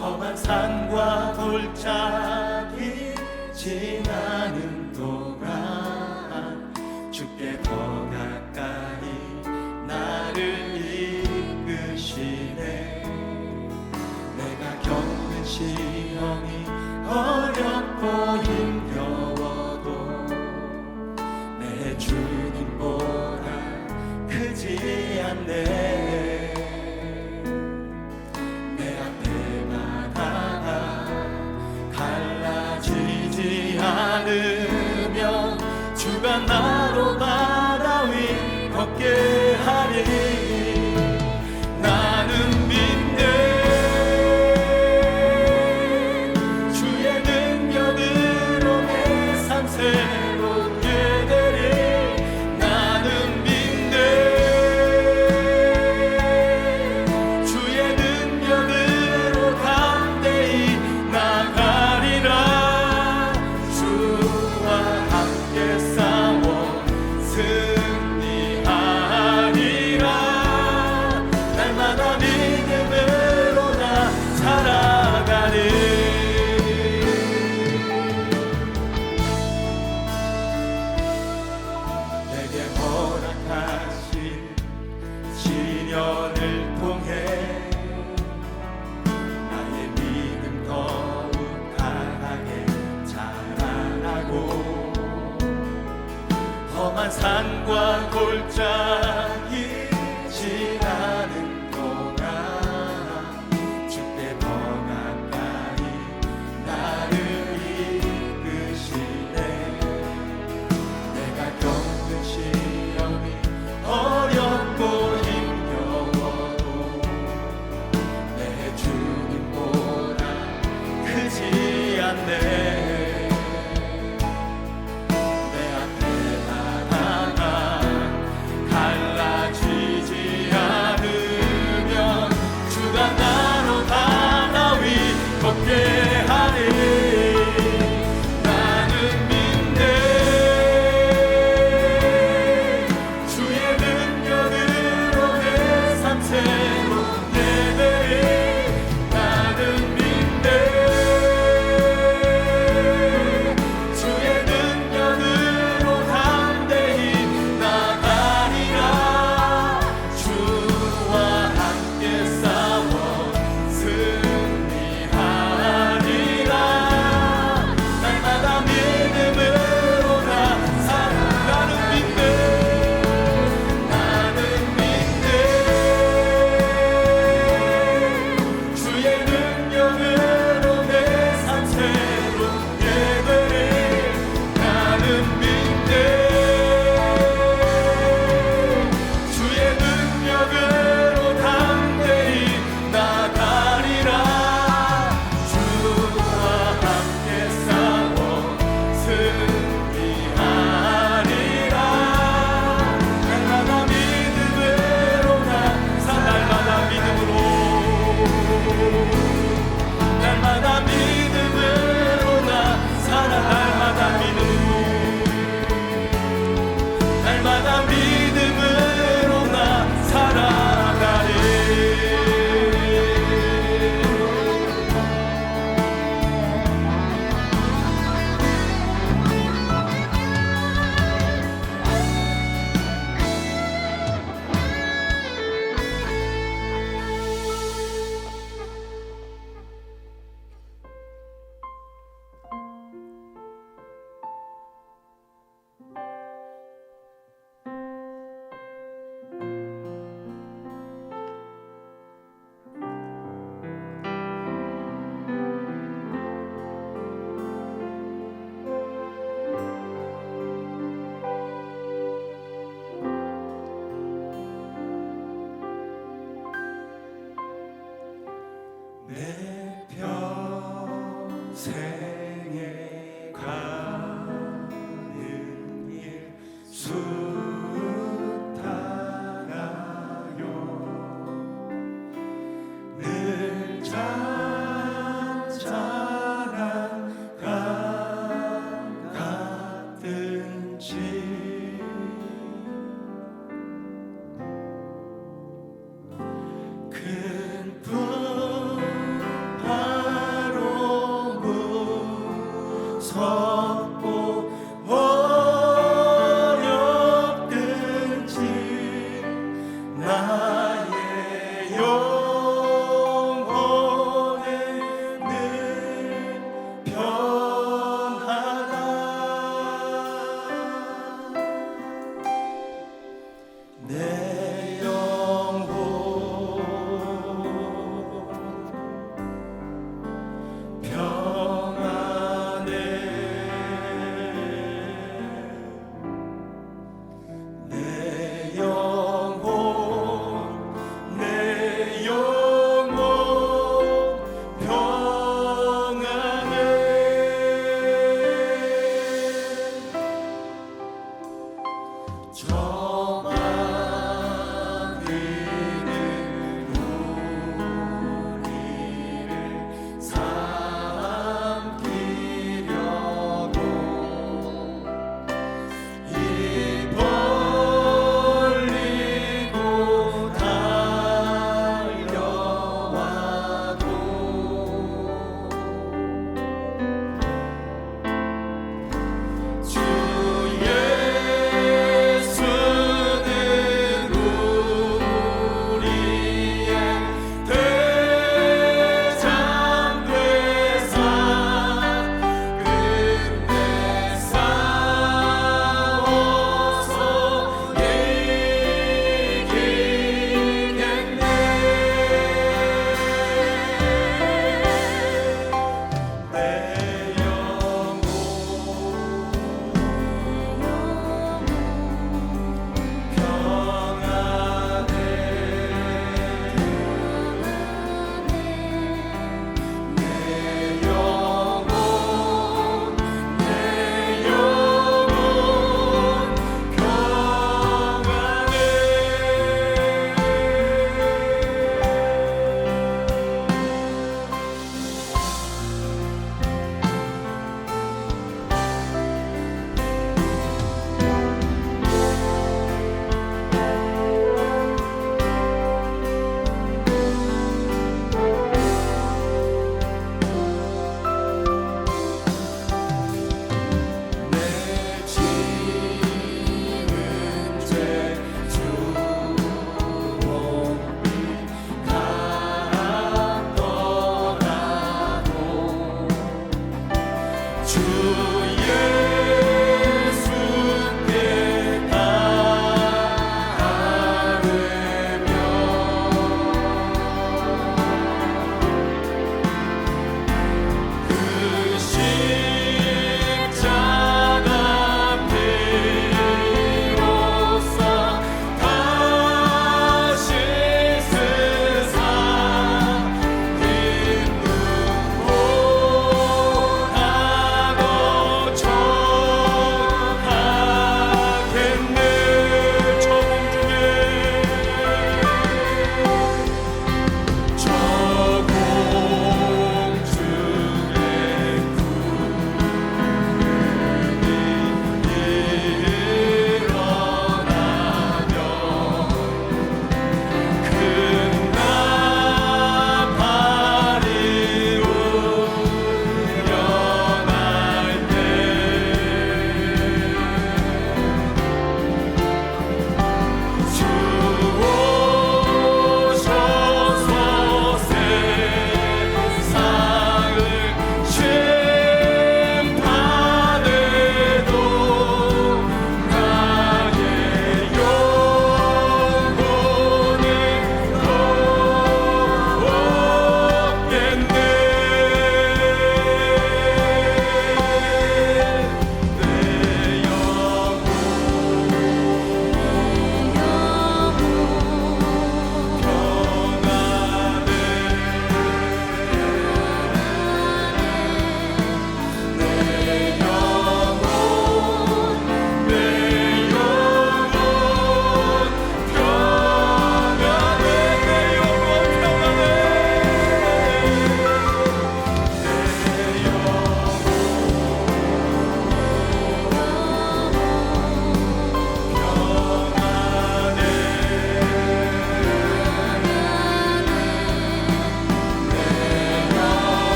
험한 산과 골짜기 지나는 동안 주께 더 가까이 나를 이끄시네. 내가 겪는 시험이 어렵고 힘겨워도 내 주님보다 크지 않네. 주가 나로 바다 위 걷게 하리. 나는 믿네. 주의 능력으로 내 삶 새롭게 되리. 나는 믿네. 주의 능력으로 담대히 나가리라. 시련을 통해 나의 믿음 더욱 강하게 자라나고 험한 산과 골짜기 지나는 동안 주께 더 가까이 나를 이끄시네. 내가 겪는 시험이 어렵고 힘겨워도 내 주님보다 크지 않네. 내 앞에 바다가 갈라지지 않으면 주가 나로 바다 위 걷게 하리. 생에 가는 길 수타나요 늘 잔잔한 강 같든지 큰 품 바로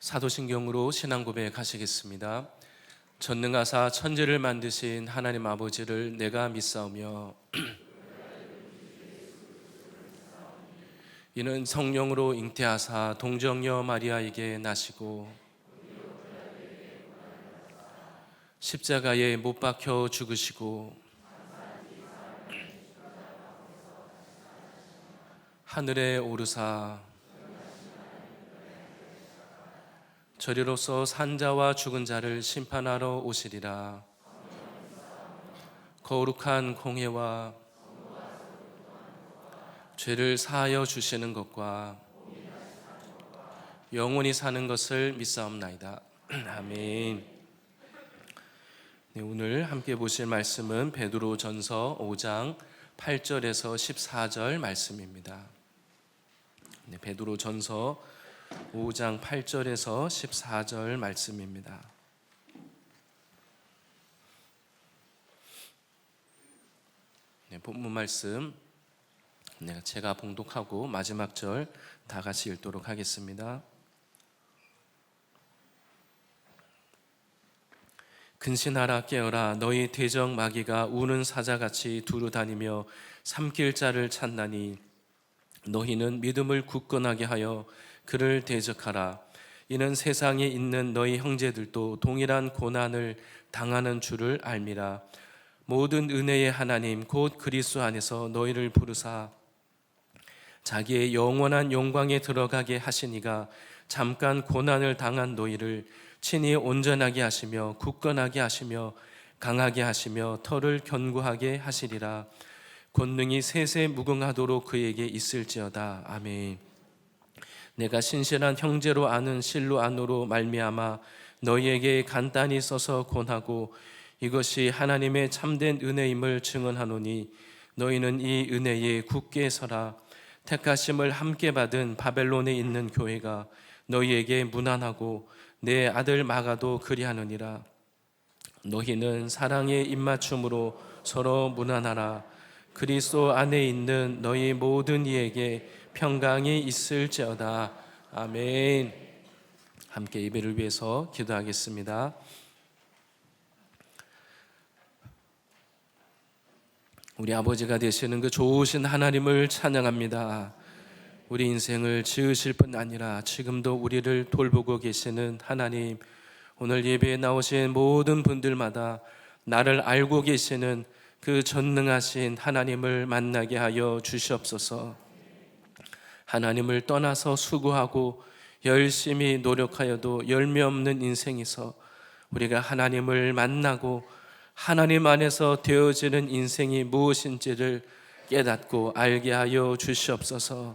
사도신경으로 신앙 고백하시겠습니다. 전능하사 천지를 만드신 하나님 아버지를 내가 믿사오며 이는 성령으로 잉태하사 동정녀 마리아에게 나시고 십자가에 못 박혀 죽으시고 하늘에 오르사 저리로서 산자와 죽은 자를 심판하러 오시리라. 거룩한 공회와 죄를 사하여 주시는 것과 영원히 사는 것을 믿사옵나이다. 아멘. 네, 오늘 함께 보실 말씀은 베드로전서 5장 8절에서 14절 말씀입니다. 네, 베드로전서 5장 8절에서 14절 말씀입니다. 네, 본문 말씀 제가 봉독하고 마지막 절 다 같이 읽도록 하겠습니다. 근신하라 깨어라 너희 대적 마귀가 우는 사자같이 두루 다니며 삼킬 자를 찾나니 너희는 믿음을 굳건하게 하여 그를 대적하라. 이는 세상에 있는 너희 형제들도 동일한 고난을 당하는 줄을 알미라. 모든 은혜의 하나님 곧 그리스도 안에서 너희를 부르사 자기의 영원한 영광에 들어가게 하시니가 잠깐 고난을 당한 너희를 친히 온전하게 하시며 굳건하게 하시며 강하게 하시며 터를 견고하게 하시리라. 권능이 세세 무궁하도록 그에게 있을지어다. 아멘. 내가 신실한 형제로 아는 실로 안으로 말미암아 너희에게 간단히 써서 권하고 이것이 하나님의 참된 은혜임을 증언하노니 너희는 이 은혜에 굳게 서라. 택하심을 함께 받은 바벨론에 있는 교회가 너희에게 무난하고 내 아들 마가도 그리하느니라. 너희는 사랑의 입맞춤으로 서로 무난하라. 그리스도 안에 있는 너희 모든 이에게 평강이 있을지어다. 아멘. 함께 예배를 위해서 기도하겠습니다. 우리 아버지가 되시는 그 좋으신 하나님을 찬양합니다. 우리 인생을 지으실 뿐 아니라 지금도 우리를 돌보고 계시는 하나님, 오늘 예배에 나오신 모든 분들마다 나를 알고 계시는 그 전능하신 하나님을 만나게 하여 주시옵소서. 하나님을 떠나서 수고하고 열심히 노력하여도 열매 없는 인생에서 우리가 하나님을 만나고 하나님 안에서 되어지는 인생이 무엇인지를 깨닫고 알게 하여 주시옵소서.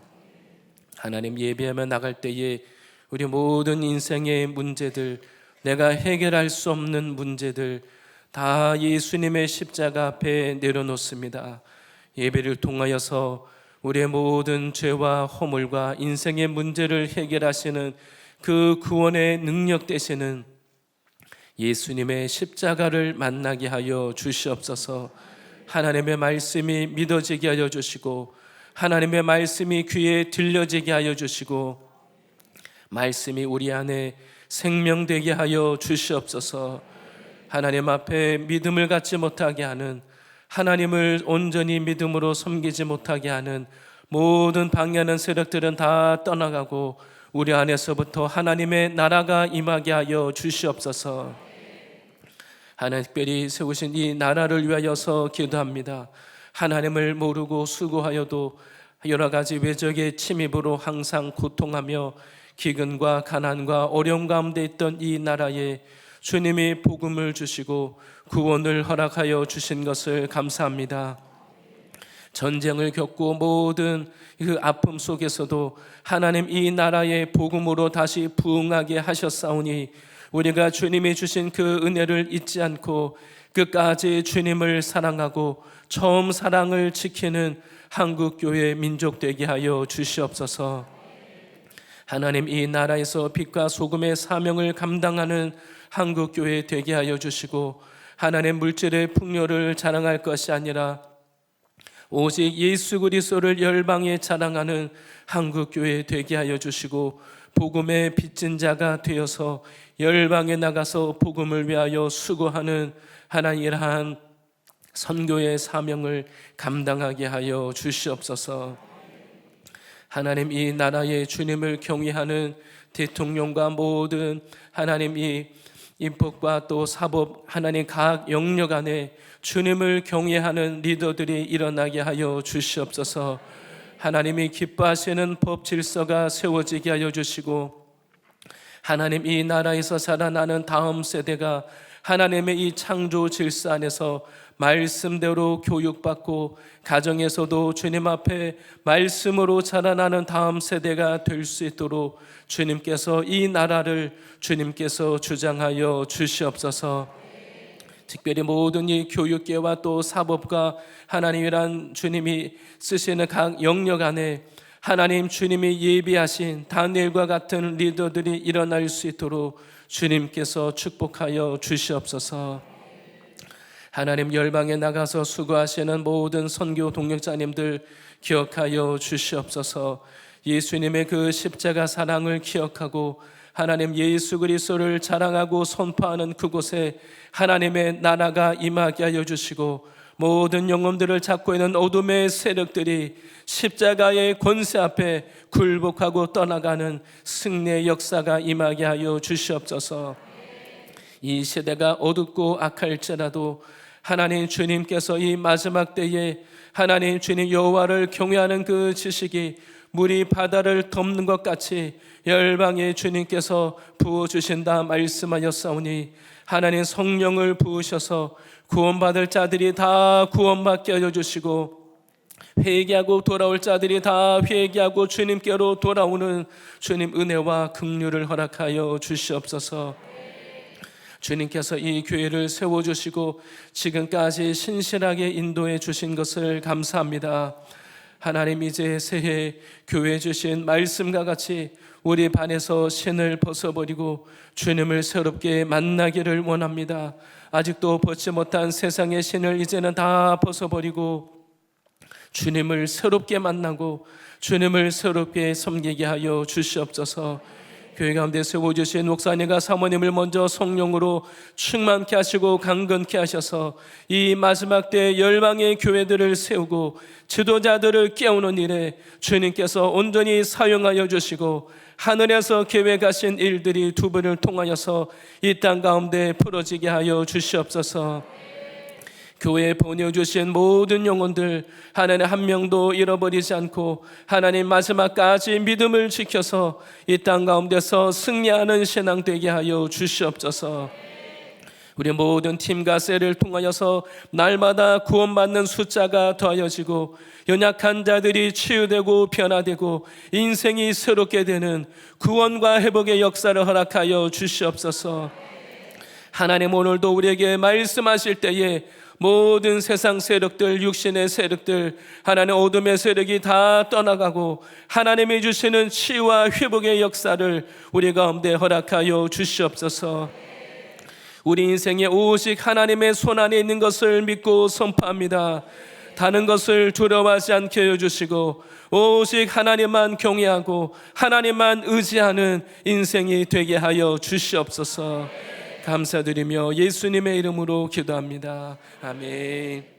하나님, 예배하며 나갈 때에 우리 모든 인생의 문제들, 내가 해결할 수 없는 문제들 다 예수님의 십자가 앞에 내려놓습니다. 예배를 통하여서 우리의 모든 죄와 허물과 인생의 문제를 해결하시는 그 구원의 능력 되시는 예수님의 십자가를 만나게 하여 주시옵소서. 하나님의 말씀이 믿어지게 하여 주시고 하나님의 말씀이 귀에 들려지게 하여 주시고 말씀이 우리 안에 생명되게 하여 주시옵소서. 하나님 앞에 믿음을 갖지 못하게 하는, 하나님을 온전히 믿음으로 섬기지 못하게 하는 모든 방해하는 세력들은 다 떠나가고 우리 안에서부터 하나님의 나라가 임하게 하여 주시옵소서. 하나님 특별히 세우신 이 나라를 위하여서 기도합니다. 하나님을 모르고 수고하여도 여러 가지 외적의 침입으로 항상 고통하며 기근과 가난과 어려움 가운데 있던 이 나라에 주님이 복음을 주시고 구원을 허락하여 주신 것을 감사합니다. 전쟁을 겪고 모든 그 아픔 속에서도 하나님 이 나라의 복음으로 다시 부흥하게 하셨사오니 우리가 주님이 주신 그 은혜를 잊지 않고 끝까지 주님을 사랑하고 처음 사랑을 지키는 한국교회 민족 되게 하여 주시옵소서. 하나님, 이 나라에서 빛과 소금의 사명을 감당하는 한국교회 되게 하여 주시고 하나님, 물질의 풍요를 자랑할 것이 아니라 오직 예수 그리스도를 열방에 자랑하는 한국교회 되게 하여 주시고 복음의 빚진 자가 되어서 열방에 나가서 복음을 위하여 수고하는 하나님이란 선교의 사명을 감당하게 하여 주시옵소서. 하나님, 이 나라의 주님을 경외하는 대통령과 모든 하나님 이 인법과 또 사법 하나님 각 영역 안에 주님을 경외하는 리더들이 일어나게 하여 주시옵소서. 하나님이 기뻐하시는 법 질서가 세워지게 하여 주시고, 하나님 이 나라에서 자라나는 다음 세대가 하나님의 이 창조 질서 안에서 말씀대로 교육받고 가정에서도 주님 앞에 말씀으로 자라나는 다음 세대가 될 수 있도록 주님께서 이 나라를 주님께서 주장하여 주시옵소서. 특별히 모든 이 교육계와 또 사법과 하나님이란 주님이 쓰시는 각 영역 안에 하나님 주님이 예비하신 다니엘과 같은 리더들이 일어날 수 있도록 주님께서 축복하여 주시옵소서. 하나님, 열방에 나가서 수고하시는 모든 선교 동역자님들 기억하여 주시옵소서. 예수님의 그 십자가 사랑을 기억하고 하나님 예수 그리스도를 자랑하고 선포하는 그곳에 하나님의 나라가 임하게 하여 주시고, 모든 영혼들을 잡고 있는 어둠의 세력들이 십자가의 권세 앞에 굴복하고 떠나가는 승리의 역사가 임하게 하여 주시옵소서. 이 시대가 어둡고 악할지라도 하나님 주님께서 이 마지막 때에 하나님 주님 여호와를 경외하는 그 지식이 물이 바다를 덮는 것 같이 열방에 주님께서 부어주신다 말씀하였사오니, 하나님 성령을 부으셔서 구원받을 자들이 다 구원받게 하여 주시고, 회개하고 돌아올 자들이 다 회개하고 주님께로 돌아오는 주님 은혜와 긍휼을 허락하여 주시옵소서. 주님께서 이 교회를 세워주시고 지금까지 신실하게 인도해 주신 것을 감사합니다. 하나님, 이제 새해 교회 주신 말씀과 같이 우리 반에서 신을 벗어버리고 주님을 새롭게 만나기를 원합니다. 아직도 벗지 못한 세상의 신을 이제는 다 벗어버리고 주님을 새롭게 만나고 주님을 새롭게 섬기게 하여 주시옵소서. 교회 가운데 세워주신 목사님과 사모님을 먼저 성령으로 충만케 하시고 강건케 하셔서 이 마지막 때 열방의 교회들을 세우고 지도자들을 깨우는 일에 주님께서 온전히 사용하여 주시고, 하늘에서 계획하신 일들이 두 분을 통하여서 이 땅 가운데 풀어지게 하여 주시옵소서. 교회에 보내주신 모든 영혼들 하나님 한 명도 잃어버리지 않고 하나님 마지막까지 믿음을 지켜서 이 땅 가운데서 승리하는 신앙 되게 하여 주시옵소서. 우리 모든 팀과 셀을 통하여서 날마다 구원받는 숫자가 더하여지고 연약한 자들이 치유되고 변화되고 인생이 새롭게 되는 구원과 회복의 역사를 허락하여 주시옵소서. 하나님, 오늘도 우리에게 말씀하실 때에 모든 세상 세력들, 육신의 세력들, 하나님 어둠의 세력이 다 떠나가고 하나님이 주시는 치유와 회복의 역사를 우리 가운데 허락하여 주시옵소서. 우리 인생에 오직 하나님의 손 안에 있는 것을 믿고 선포합니다. 다른 것을 두려워하지 않게 해주시고 오직 하나님만 경외하고 하나님만 의지하는 인생이 되게 하여 주시옵소서. 감사드리며 예수님의 이름으로 기도합니다. 아멘.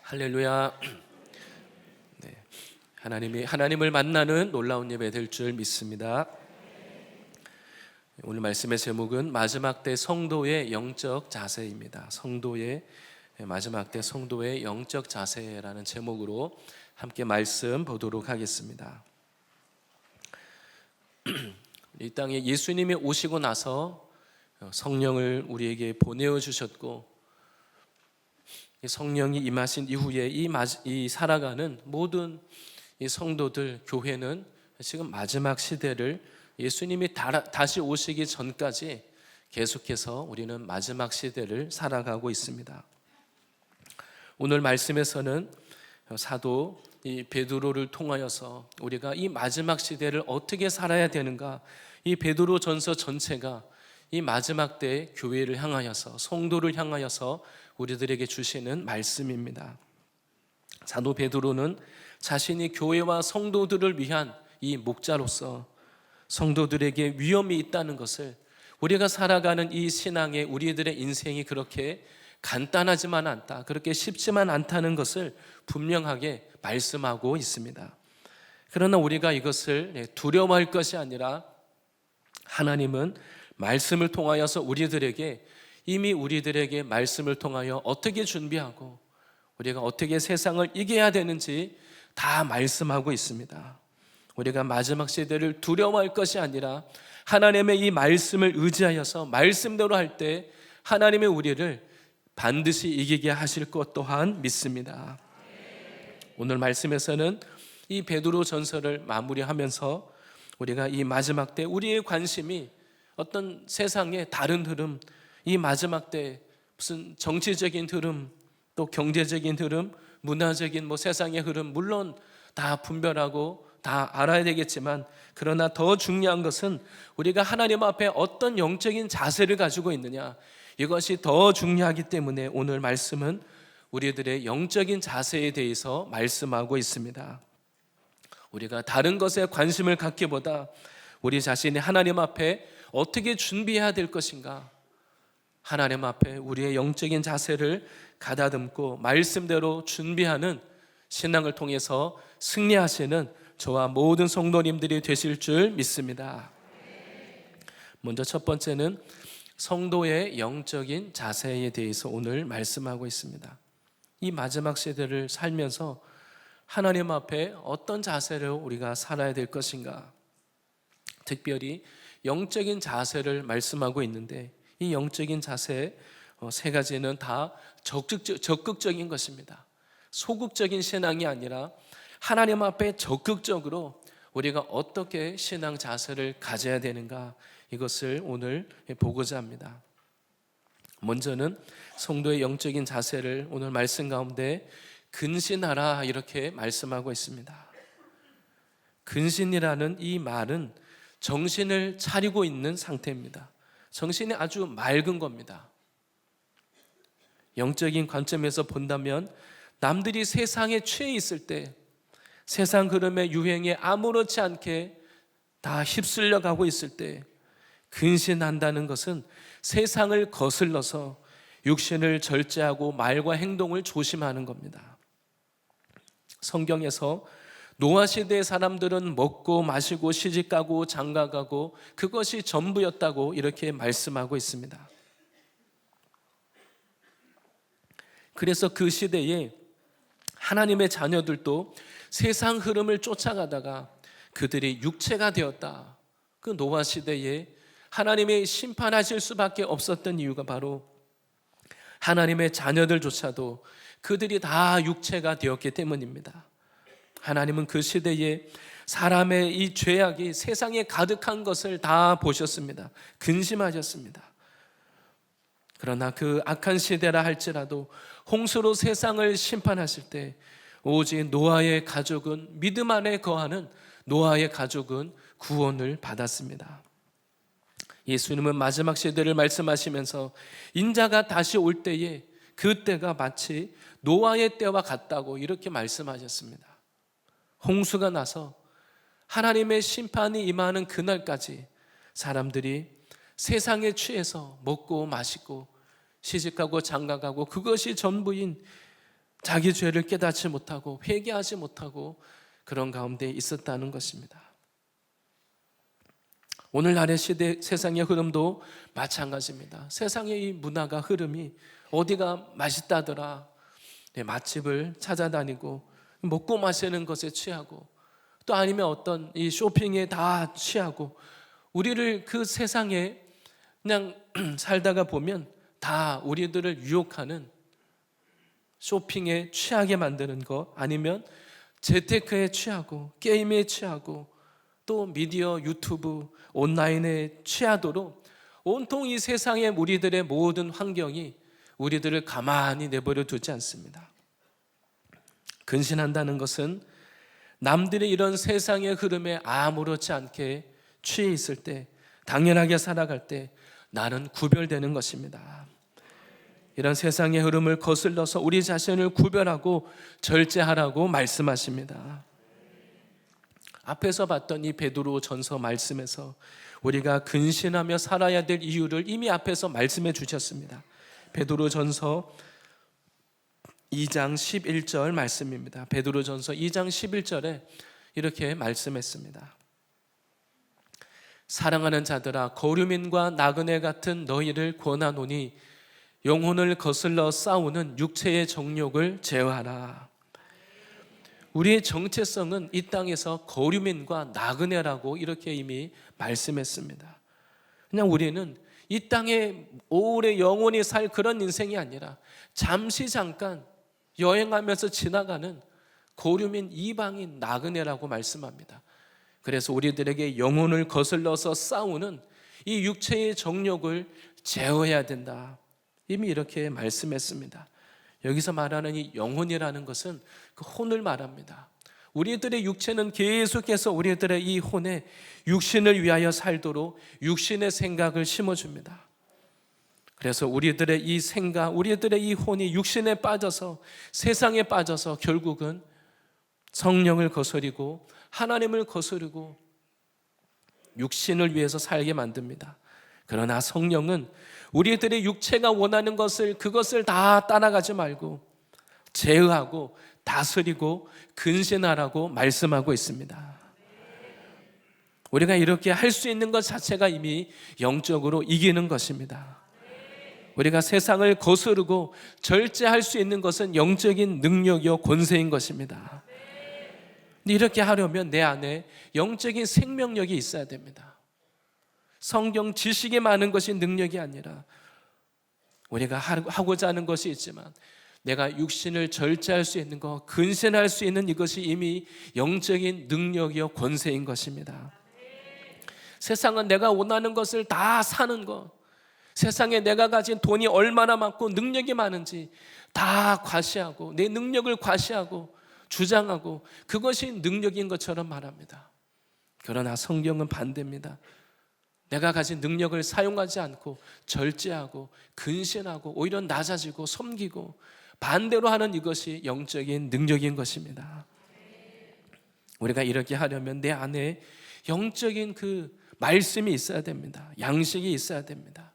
할렐루야. 네, 하나님을 만나는 놀라운 예배 될 줄 믿습니다. 오늘 말씀의 제목은 마지막 때 성도의 영적 자세입니다. 마지막 때 성도의 영적 자세라는 제목으로 함께 말씀 보도록 하겠습니다. 이 땅에 예수님이 오시고 나서 성령을 우리에게 보내어 주셨고, 성령이 임하신 이후에 이 살아가는 모든 이 성도들, 교회는 지금 마지막 시대를 예수님이 다시 오시기 전까지 계속해서 우리는 마지막 시대를 살아가고 있습니다. 오늘 말씀에서는 사도 이 베드로를 통하여서 우리가 이 마지막 시대를 어떻게 살아야 되는가, 이 베드로 전서 전체가 이 마지막 때 교회를 향하여서, 성도를 향하여서 우리들에게 주시는 말씀입니다. 사도 베드로는 자신이 교회와 성도들을 위한 이 목자로서 성도들에게 위험이 있다는 것을, 우리가 살아가는 이 신앙의 우리들의 인생이 그렇게 간단하지만 않다, 그렇게 쉽지만 않다는 것을 분명하게 말씀하고 있습니다. 그러나 우리가 이것을 두려워할 것이 아니라 하나님은 말씀을 통하여서 이미 우리들에게 말씀을 통하여 어떻게 준비하고 우리가 어떻게 세상을 이겨야 되는지 다 말씀하고 있습니다. 우리가 마지막 시대를 두려워할 것이 아니라 하나님의 이 말씀을 의지하여서 말씀대로 할 때 하나님의 우리를 반드시 이기게 하실 것 또한 믿습니다. 오늘 말씀에서는 이 베드로 전서를 마무리하면서 우리가 이 마지막 때 우리의 관심이 어떤 세상의 다른 흐름, 이 마지막 때 무슨 정치적인 흐름, 또 경제적인 흐름, 문화적인 세상의 흐름, 물론 다 분별하고 다 알아야 되겠지만, 그러나 더 중요한 것은 우리가 하나님 앞에 어떤 영적인 자세를 가지고 있느냐, 이것이 더 중요하기 때문에 오늘 말씀은 우리들의 영적인 자세에 대해서 말씀하고 있습니다. 우리가 다른 것에 관심을 갖기보다 우리 자신이 하나님 앞에 어떻게 준비해야 될 것인가, 하나님 앞에 우리의 영적인 자세를 가다듬고 말씀대로 준비하는 신앙을 통해서 승리하시는 저와 모든 성도님들이 되실 줄 믿습니다. 먼저 첫 번째는 성도의 영적인 자세에 대해서 오늘 말씀하고 있습니다. 이 마지막 시대를 살면서 하나님 앞에 어떤 자세로 우리가 살아야 될 것인가, 특별히 영적인 자세를 말씀하고 있는데, 이 영적인 자세 세 가지는 다 적극적인 것입니다. 소극적인 신앙이 아니라 하나님 앞에 적극적으로 우리가 어떻게 신앙 자세를 가져야 되는가, 이것을 오늘 보고자 합니다. 먼저는 성도의 영적인 자세를 오늘 말씀 가운데 근신하라 이렇게 말씀하고 있습니다. 근신이라는 이 말은 정신을 차리고 있는 상태입니다. 정신이 아주 맑은 겁니다. 영적인 관점에서 본다면 남들이 세상에 취해 있을 때, 세상 흐름의 유행에 아무렇지 않게 다 휩쓸려 가고 있을 때 근신한다는 것은 세상을 거슬러서 육신을 절제하고 말과 행동을 조심하는 겁니다. 성경에서 노아 시대의 사람들은 먹고 마시고 시집가고 장가가고 그것이 전부였다고 이렇게 말씀하고 있습니다. 그래서 그 시대에 하나님의 자녀들도 세상 흐름을 쫓아가다가 그들이 육체가 되었다. 그 노아 시대에 하나님의 심판하실 수밖에 없었던 이유가 바로 하나님의 자녀들조차도 그들이 다 육체가 되었기 때문입니다. 하나님은 그 시대에 사람의 이 죄악이 세상에 가득한 것을 다 보셨습니다. 근심하셨습니다. 그러나 그 악한 시대라 할지라도 홍수로 세상을 심판하실 때 오직 노아의 가족은, 믿음 안에 거하는 노아의 가족은 구원을 받았습니다. 예수님은 마지막 시대를 말씀하시면서 인자가 다시 올 때에 그 때가 마치 노아의 때와 같다고 이렇게 말씀하셨습니다. 홍수가 나서 하나님의 심판이 임하는 그날까지 사람들이 세상에 취해서 먹고 마시고 시집가고 장가가고 그것이 전부인 자기 죄를 깨닫지 못하고 회개하지 못하고 그런 가운데 있었다는 것입니다. 오늘날의 시대, 세상의 흐름도 마찬가지입니다. 세상의 이 문화가, 흐름이 어디가 맛있다더라, 맛집을 찾아다니고 먹고 마시는 것에 취하고, 또 아니면 어떤 이 쇼핑에 다 취하고, 우리를 그 세상에 그냥 살다가 보면 다 우리들을 유혹하는, 쇼핑에 취하게 만드는 것, 아니면 재테크에 취하고 게임에 취하고 또 미디어, 유튜브, 온라인에 취하도록 온통 이 세상의 우리들의 모든 환경이 우리들을 가만히 내버려 두지 않습니다. 근신한다는 것은 남들이 이런 세상의 흐름에 아무렇지 않게 취해 있을 때, 당연하게 살아갈 때 나는 구별되는 것입니다. 이런 세상의 흐름을 거슬러서 우리 자신을 구별하고 절제하라고 말씀하십니다. 앞에서 봤던 이 베드로전서 말씀에서 우리가 근신하며 살아야 될 이유를 이미 앞에서 말씀해 주셨습니다. 베드로전서 2장 11절 말씀입니다. 베드로전서 2장 11절에 이렇게 말씀했습니다. 사랑하는 자들아, 거류민과 나그네 같은 너희를 권하노니 영혼을 거슬러 싸우는 육체의 정욕을 제어하라. 우리의 정체성은 이 땅에서 거류민과 나그네라고 이렇게 이미 말씀했습니다. 그냥 우리는 이 땅에 오래 영원히 살 그런 인생이 아니라 잠시 잠깐 여행하면서 지나가는 거류민, 이방인, 나그네라고 말씀합니다. 그래서 우리들에게 영혼을 거슬러서 싸우는 이 육체의 정욕을 제어해야 된다. 이미 이렇게 말씀했습니다. 여기서 말하는 이 영혼이라는 것은 그 혼을 말합니다. 우리들의 육체는 계속해서 우리들의 이 혼에 육신을 위하여 살도록 육신의 생각을 심어줍니다. 그래서 우리들의 이 생각, 우리들의 이 혼이 육신에 빠져서, 세상에 빠져서 결국은 성령을 거스리고 하나님을 거스르고 육신을 위해서 살게 만듭니다. 그러나 성령은 우리들의 육체가 원하는 것을, 그것을 다 따라가지 말고 제어하고 다스리고 근신하라고 말씀하고 있습니다. 우리가 이렇게 할 수 있는 것 자체가 이미 영적으로 이기는 것입니다. 우리가 세상을 거스르고 절제할 수 있는 것은 영적인 능력이요 권세인 것입니다. 근데 이렇게 하려면 내 안에 영적인 생명력이 있어야 됩니다. 성경 지식이 많은 것이 능력이 아니라 우리가 하고자 하는 것이 있지만 내가 육신을 절제할 수 있는 것, 근신할 수 있는 이것이 이미 영적인 능력이요 권세인 것입니다. 세상은 내가 원하는 것을 다 사는 것, 세상에 내가 가진 돈이 얼마나 많고 능력이 많은지 다 과시하고 내 능력을 과시하고 주장하고 그것이 능력인 것처럼 말합니다. 그러나 성경은 반대입니다. 내가 가진 능력을 사용하지 않고 절제하고 근신하고 오히려 낮아지고 섬기고 반대로 하는 이것이 영적인 능력인 것입니다. 우리가 이렇게 하려면 내 안에 영적인 그 말씀이 있어야 됩니다. 양식이 있어야 됩니다.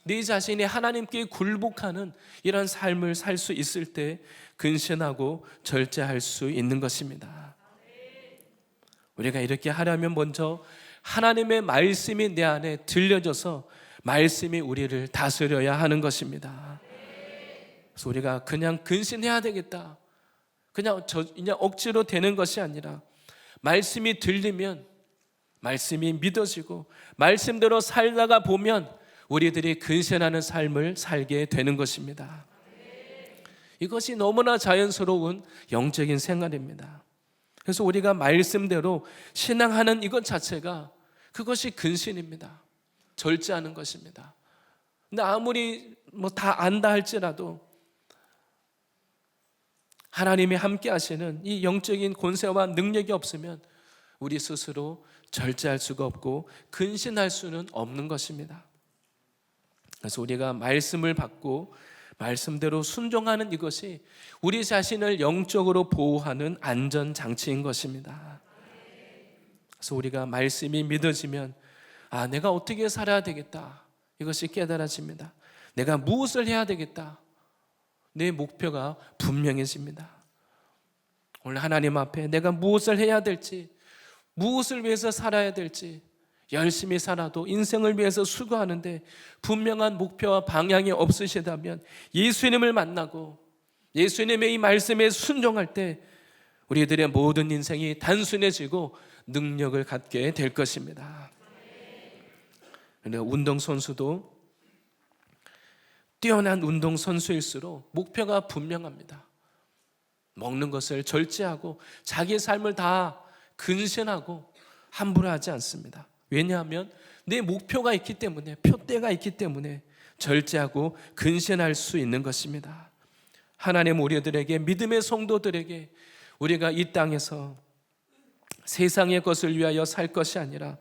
네 자신이 하나님께 굴복하는 이런 삶을 살 수 있을 때 근신하고 절제할 수 있는 것입니다. 우리가 이렇게 하려면 먼저 하나님의 말씀이 내 안에 들려져서 말씀이 우리를 다스려야 하는 것입니다. 그래서 우리가 그냥 근신해야 되겠다, 그냥 억지로 되는 것이 아니라 말씀이 들리면 말씀이 믿어지고 말씀대로 살다가 보면 우리들이 근신하는 삶을 살게 되는 것입니다. 이것이 너무나 자연스러운 영적인 생활입니다. 그래서 우리가 말씀대로 신앙하는 이것 자체가 그것이 근신입니다. 절제하는 것입니다. 근데 아무리 다 안다 할지라도 하나님이 함께 하시는 이 영적인 권세와 능력이 없으면 우리 스스로 절제할 수가 없고 근신할 수는 없는 것입니다. 그래서 우리가 말씀을 받고 말씀대로 순종하는 이것이 우리 자신을 영적으로 보호하는 안전장치인 것입니다. 그래서 우리가 말씀이 믿어지면 내가 어떻게 살아야 되겠다, 이것이 깨달아집니다. 내가 무엇을 해야 되겠다, 내 목표가 분명해집니다. 오늘 하나님 앞에 내가 무엇을 해야 될지, 무엇을 위해서 살아야 될지, 열심히 살아도 인생을 위해서 수고하는데 분명한 목표와 방향이 없으시다면 예수님을 만나고 예수님의 이 말씀에 순종할 때 우리들의 모든 인생이 단순해지고 능력을 갖게 될 것입니다. 운동선수도 뛰어난 운동선수일수록 목표가 분명합니다. 먹는 것을 절제하고 자기의 삶을 다 근신하고 함부로 하지 않습니다. 왜냐하면 내 목표가 있기 때문에, 표대가 있기 때문에 절제하고 근신할 수 있는 것입니다. 하나님 우리들에게, 믿음의 성도들에게 우리가 이 땅에서 세상의 것을 위하여 살 것이 아니라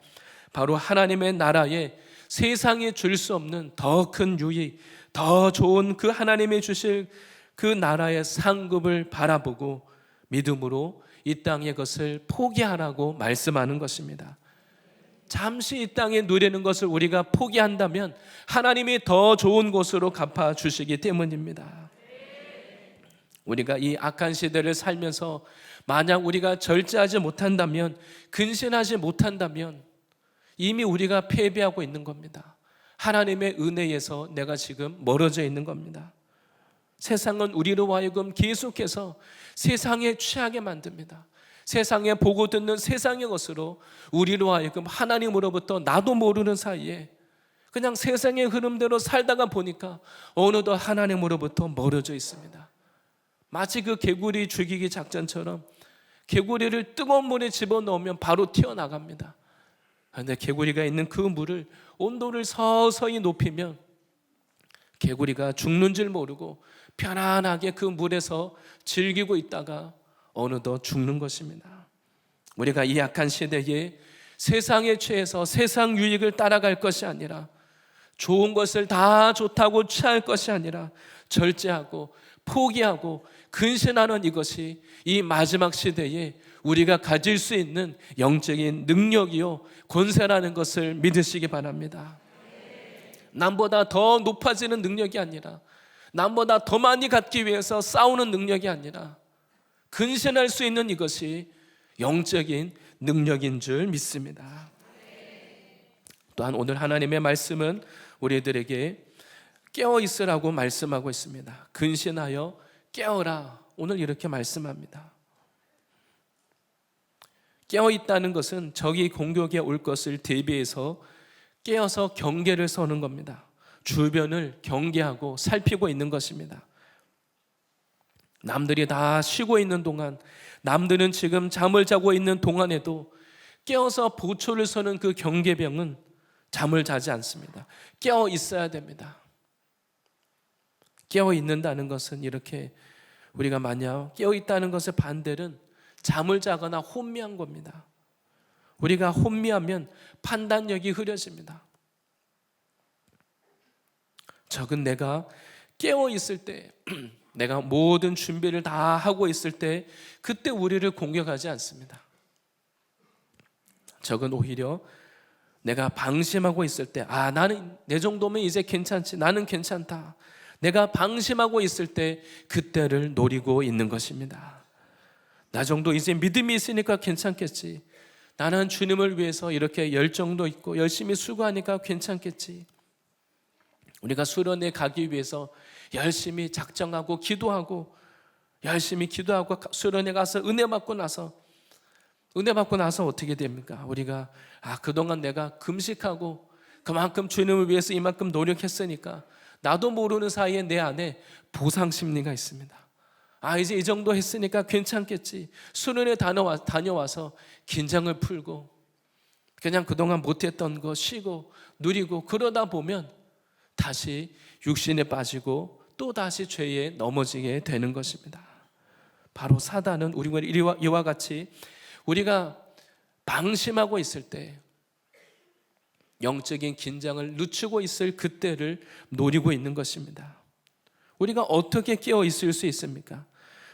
바로 하나님의 나라에 세상에 줄 수 없는 더 큰 유익, 더 좋은 그 하나님이 주실 그 나라의 상급을 바라보고 믿음으로 이 땅의 것을 포기하라고 말씀하는 것입니다. 잠시 이 땅에 누리는 것을 우리가 포기한다면 하나님이 더 좋은 곳으로 갚아주시기 때문입니다. 우리가 이 악한 시대를 살면서 만약 우리가 절제하지 못한다면, 근신하지 못한다면 이미 우리가 패배하고 있는 겁니다. 하나님의 은혜에서 내가 지금 멀어져 있는 겁니다. 세상은 우리로 하여금 계속해서 세상에 취하게 만듭니다. 세상에 보고 듣는 세상의 것으로 우리로 하여금 하나님으로부터 나도 모르는 사이에 그냥 세상의 흐름대로 살다가 보니까 어느덧 하나님으로부터 멀어져 있습니다. 마치 그 개구리 죽이기 작전처럼 개구리를 뜨거운 물에 집어넣으면 바로 튀어나갑니다. 그런데 개구리가 있는 그 물을 온도를 서서히 높이면 개구리가 죽는 줄 모르고 편안하게 그 물에서 즐기고 있다가 어느덧 죽는 것입니다. 우리가 이 약한 시대에 세상에 취해서 세상 유익을 따라갈 것이 아니라, 좋은 것을 다 좋다고 취할 것이 아니라 절제하고 포기하고 근신하는 이것이 이 마지막 시대에 우리가 가질 수 있는 영적인 능력이요 권세라는 것을 믿으시기 바랍니다. 남보다 더 높아지는 능력이 아니라, 남보다 더 많이 갖기 위해서 싸우는 능력이 아니라 근신할 수 있는 이것이 영적인 능력인 줄 믿습니다. 또한 오늘 하나님의 말씀은 우리들에게 깨어 있으라고 말씀하고 있습니다. 근신하여 깨어라, 오늘 이렇게 말씀합니다. 깨어 있다는 것은 적이 공격에 올 것을 대비해서 깨어서 경계를 서는 겁니다. 주변을 경계하고 살피고 있는 것입니다. 남들이 다 쉬고 있는 동안, 남들은 지금 잠을 자고 있는 동안에도 깨어서 보초를 서는 그 경계병은 잠을 자지 않습니다. 깨어 있어야 됩니다. 깨어 있는다는 것은 이렇게, 우리가 만약 깨어 있다는 것의 반대는 잠을 자거나 혼미한 겁니다. 우리가 혼미하면 판단력이 흐려집니다. 적은 내가 깨어 있을 때, 내가 모든 준비를 다 하고 있을 때, 그때 우리를 공격하지 않습니다. 적은 오히려 내가 방심하고 있을 때, 나는 내 정도면 이제 괜찮지, 나는 괜찮다, 내가 방심하고 있을 때 그때를 노리고 있는 것입니다. 나 정도 이제 믿음이 있으니까 괜찮겠지, 나는 주님을 위해서 이렇게 열정도 있고 열심히 수고하니까 괜찮겠지. 우리가 수련회 가기 위해서 열심히 작정하고 기도하고, 열심히 기도하고 수련회 가서 은혜 받고 나서 어떻게 됩니까? 우리가 그동안 내가 금식하고 그만큼 주님을 위해서 이만큼 노력했으니까 나도 모르는 사이에 내 안에 보상 심리가 있습니다. 이제 이 정도 했으니까 괜찮겠지. 수련회 다녀와서 긴장을 풀고 그냥 그동안 못했던 거 쉬고 누리고, 그러다 보면 다시 육신에 빠지고 또 다시 죄에 넘어지게 되는 것입니다. 바로 사단은 우리가 이와 같이 우리가 방심하고 있을 때, 영적인 긴장을 늦추고 있을 그때를 노리고 있는 것입니다. 우리가 어떻게 깨어 있을 수 있습니까?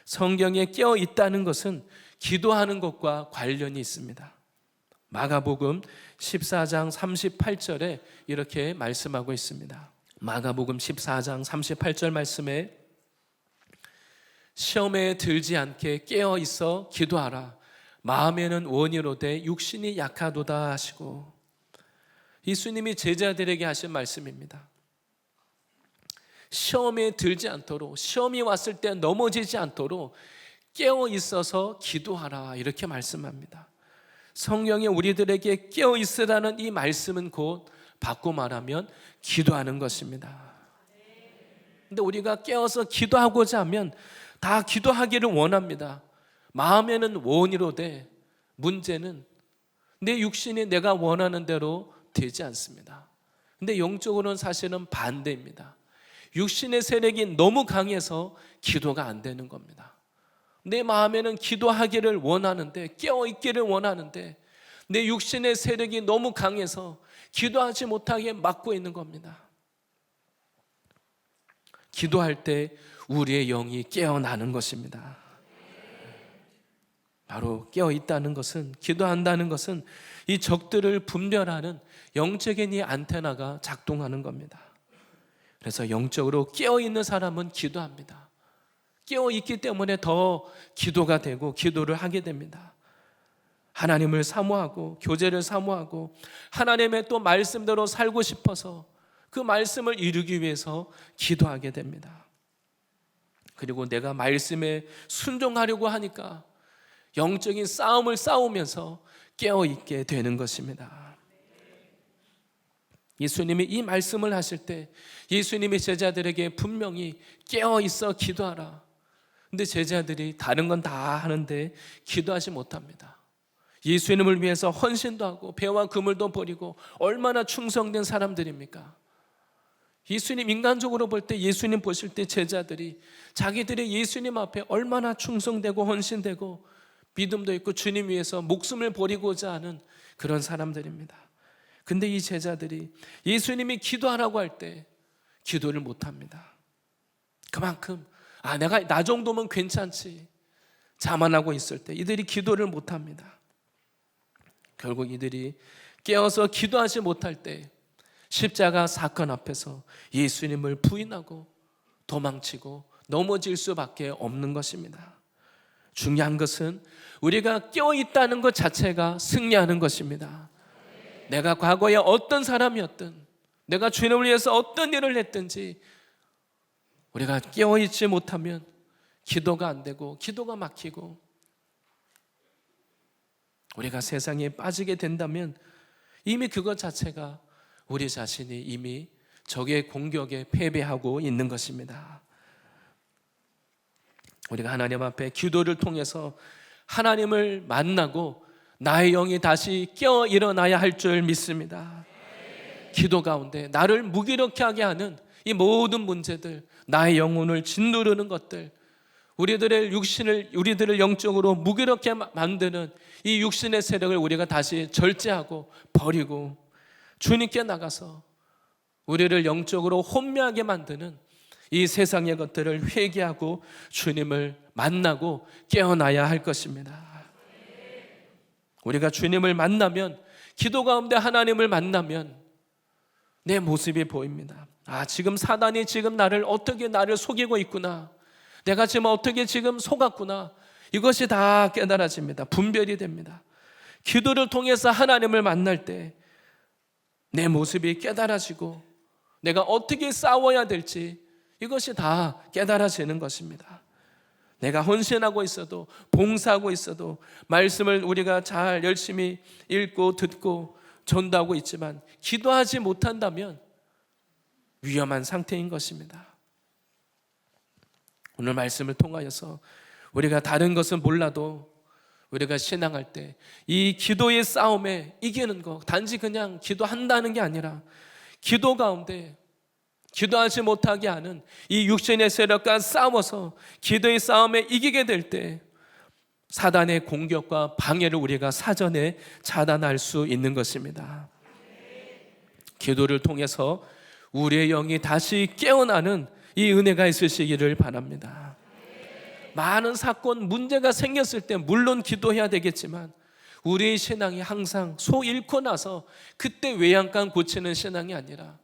성경에 깨어 있다는 것은 기도하는 것과 관련이 있습니다. 마가복음 14장 38절에 이렇게 말씀하고 있습니다. 마가복음 14장 38절 말씀에 시험에 들지 않게 깨어 있어 기도하라. 마음에는 원이로되 육신이 약하도다 하시고, 예수님이 제자들에게 하신 말씀입니다. 시험에 들지 않도록, 시험이 왔을 때 넘어지지 않도록 깨어 있어서 기도하라, 이렇게 말씀합니다. 성경에 우리들에게 깨어 있으라는 이 말씀은 곧 바꿔 말하면 기도하는 것입니다. 근데 우리가 깨어서 기도하고자 하면 다 기도하기를 원합니다. 마음에는 원이로되, 문제는 내 육신이 내가 원하는 대로 되지 않습니다. 근데 영적으로는 사실은 반대입니다. 육신의 세력이 너무 강해서 기도가 안 되는 겁니다. 내 마음에는 기도하기를 원하는데, 깨어있기를 원하는데 내 육신의 세력이 너무 강해서 기도하지 못하게 막고 있는 겁니다. 기도할 때 우리의 영이 깨어나는 것입니다. 바로 깨어있다는 것은, 기도한다는 것은 이 적들을 분별하는 영적인 이 안테나가 작동하는 겁니다. 그래서 영적으로 깨어있는 사람은 기도합니다. 깨어있기 때문에 더 기도가 되고 기도를 하게 됩니다. 하나님을 사모하고 교제를 사모하고 하나님의 또 말씀대로 살고 싶어서 그 말씀을 이루기 위해서 기도하게 됩니다. 그리고 내가 말씀에 순종하려고 하니까 영적인 싸움을 싸우면서 깨어있게 되는 것입니다. 예수님이 이 말씀을 하실 때 예수님이 제자들에게 분명히 깨어있어 기도하라. 근데 제자들이 다른 건 다 하는데 기도하지 못합니다. 예수님을 위해서 헌신도 하고 배와 그물도 버리고 얼마나 충성된 사람들입니까? 예수님, 인간적으로 볼 때 예수님 보실 때 제자들이 자기들이 예수님 앞에 얼마나 충성되고 헌신되고 믿음도 있고 주님 위해서 목숨을 버리고자 하는 그런 사람들입니다. 근데 이 제자들이 예수님이 기도하라고 할 때 기도를 못합니다. 그만큼 내가 나 정도면 괜찮지 자만하고 있을 때 이들이 기도를 못합니다. 결국 이들이 깨어서 기도하지 못할 때 십자가 사건 앞에서 예수님을 부인하고 도망치고 넘어질 수밖에 없는 것입니다. 중요한 것은 우리가 깨어있다는 것 자체가 승리하는 것입니다. 내가 과거에 어떤 사람이었든 내가 주님을 위해서 어떤 일을 했든지 우리가 깨어있지 못하면 기도가 안 되고 기도가 막히고 우리가 세상에 빠지게 된다면 이미 그것 자체가 우리 자신이 이미 적의 공격에 패배하고 있는 것입니다. 우리가 하나님 앞에 기도를 통해서 하나님을 만나고 나의 영이 다시 깨어 일어나야 할 줄 믿습니다. 기도 가운데 나를 무기력해 하게 하는 이 모든 문제들, 나의 영혼을 짓누르는 것들, 우리들을 영적으로 무기력해 만드는 이 육신의 세력을 우리가 다시 절제하고 버리고 주님께 나가서 우리를 영적으로 혼미하게 만드는 이 세상의 것들을 회개하고 주님을 만나고 깨어나야 할 것입니다. 우리가 주님을 만나면, 기도 가운데 하나님을 만나면 내 모습이 보입니다. 지금 사단이 지금 나를 속이고 있구나. 내가 지금 어떻게 지금 속았구나. 이것이 다 깨달아집니다. 분별이 됩니다. 기도를 통해서 하나님을 만날 때 내 모습이 깨달아지고 내가 어떻게 싸워야 될지 이것이 다 깨달아지는 것입니다. 내가 헌신하고 있어도 봉사하고 있어도 말씀을 우리가 잘 열심히 읽고 듣고 전도하고 있지만 기도하지 못한다면 위험한 상태인 것입니다. 오늘 말씀을 통하여서 우리가 다른 것은 몰라도 우리가 신앙할 때 이 기도의 싸움에 이기는 것, 단지 그냥 기도한다는 게 아니라 기도 가운데 기도하지 못하게 하는 이 육신의 세력과 싸워서 기도의 싸움에 이기게 될 때 사단의 공격과 방해를 우리가 사전에 차단할 수 있는 것입니다. 기도를 통해서 우리의 영이 다시 깨어나는 이 은혜가 있으시기를 바랍니다. 많은 사건, 문제가 생겼을 때 물론 기도해야 되겠지만 우리의 신앙이 항상 소 잃고 나서 그때 외양간 고치는 신앙이 아니라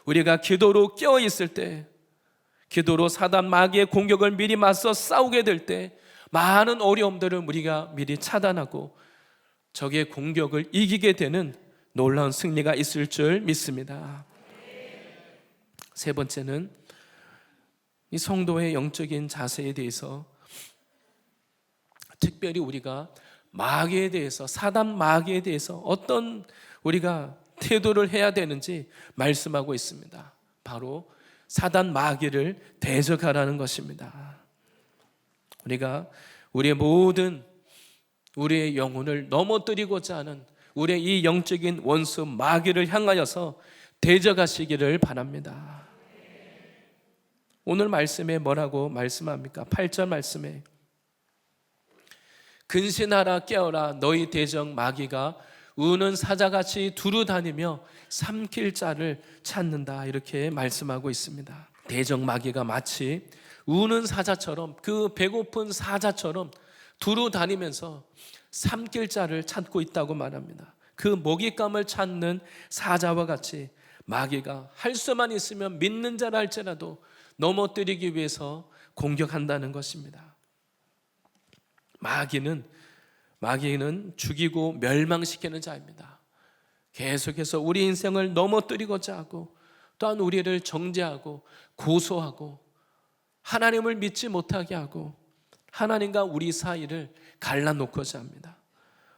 우리가 기도로 깨어있을 때, 기도로 사단 마귀의 공격을 미리 맞서 싸우게 될 때 많은 어려움들을 우리가 미리 차단하고 적의 공격을 이기게 되는 놀라운 승리가 있을 줄 믿습니다. 세 번째는 이 성도의 영적인 자세에 대해서, 특별히 우리가 마귀에 대해서, 사단 마귀에 대해서 어떤 우리가 태도를 해야 되는지 말씀하고 있습니다. 바로 사단 마귀를 대적하라는 것입니다. 우리가 우리의 영혼을 넘어뜨리고자 하는 우리의 이 영적인 원수 마귀를 향하여서 대적하시기를 바랍니다. 오늘 말씀에 뭐라고 말씀합니까? 8절 말씀에 근신하라 깨어라 너희 대적 마귀가 우는 사자같이 두루 다니며 삼킬 자를 찾는다, 이렇게 말씀하고 있습니다. 대적 마귀가 마치 우는 사자처럼, 그 배고픈 사자처럼 두루 다니면서 삼킬 자를 찾고 있다고 말합니다. 그 먹잇감을 찾는 사자와 같이 마귀가 할 수만 있으면 믿는 자라 할지라도 넘어뜨리기 위해서 공격한다는 것입니다. 마귀는 죽이고 멸망시키는 자입니다. 계속해서 우리 인생을 넘어뜨리고자 하고, 또한 우리를 정죄하고 고소하고 하나님을 믿지 못하게 하고 하나님과 우리 사이를 갈라놓고자 합니다.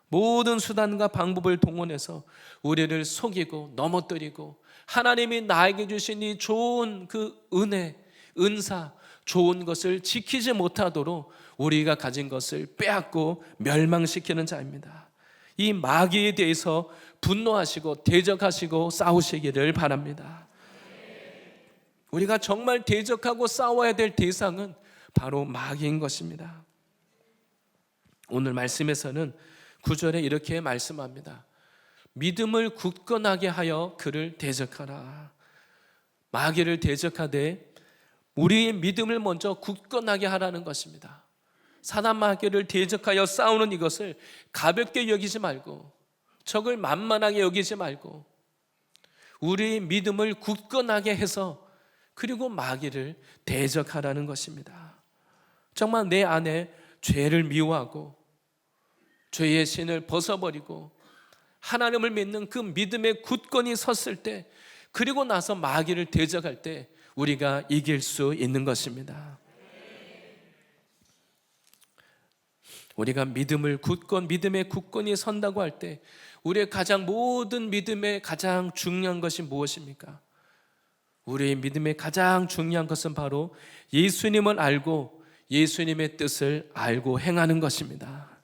모든 수단과 방법을 동원해서 우리를 속이고 넘어뜨리고, 하나님이 나에게 주신 이 좋은 그 은혜, 은사, 좋은 것을 지키지 못하도록 우리가 가진 것을 빼앗고 멸망시키는 자입니다. 이 마귀에 대해서 분노하시고 대적하시고 싸우시기를 바랍니다. 우리가 정말 대적하고 싸워야 될 대상은 바로 마귀인 것입니다. 오늘 말씀에서는 9절에 이렇게 말씀합니다. 믿음을 굳건하게 하여 그를 대적하라. 마귀를 대적하되 우리의 믿음을 먼저 굳건하게 하라는 것입니다. 사단 마귀를 대적하여 싸우는 이것을 가볍게 여기지 말고, 적을 만만하게 여기지 말고, 우리의 믿음을 굳건하게 해서 그리고 마귀를 대적하라는 것입니다. 정말 내 안에 죄를 미워하고 죄의 신을 벗어버리고 하나님을 믿는 그 믿음에 굳건히 섰을 때, 그리고 나서 마귀를 대적할 때 우리가 이길 수 있는 것입니다. 우리가 믿음에 굳건히 선다고 할 때 우리의 모든 믿음의 가장 중요한 것이 무엇입니까? 우리의 믿음의 가장 중요한 것은 바로 예수님을 알고 예수님의 뜻을 알고 행하는 것입니다.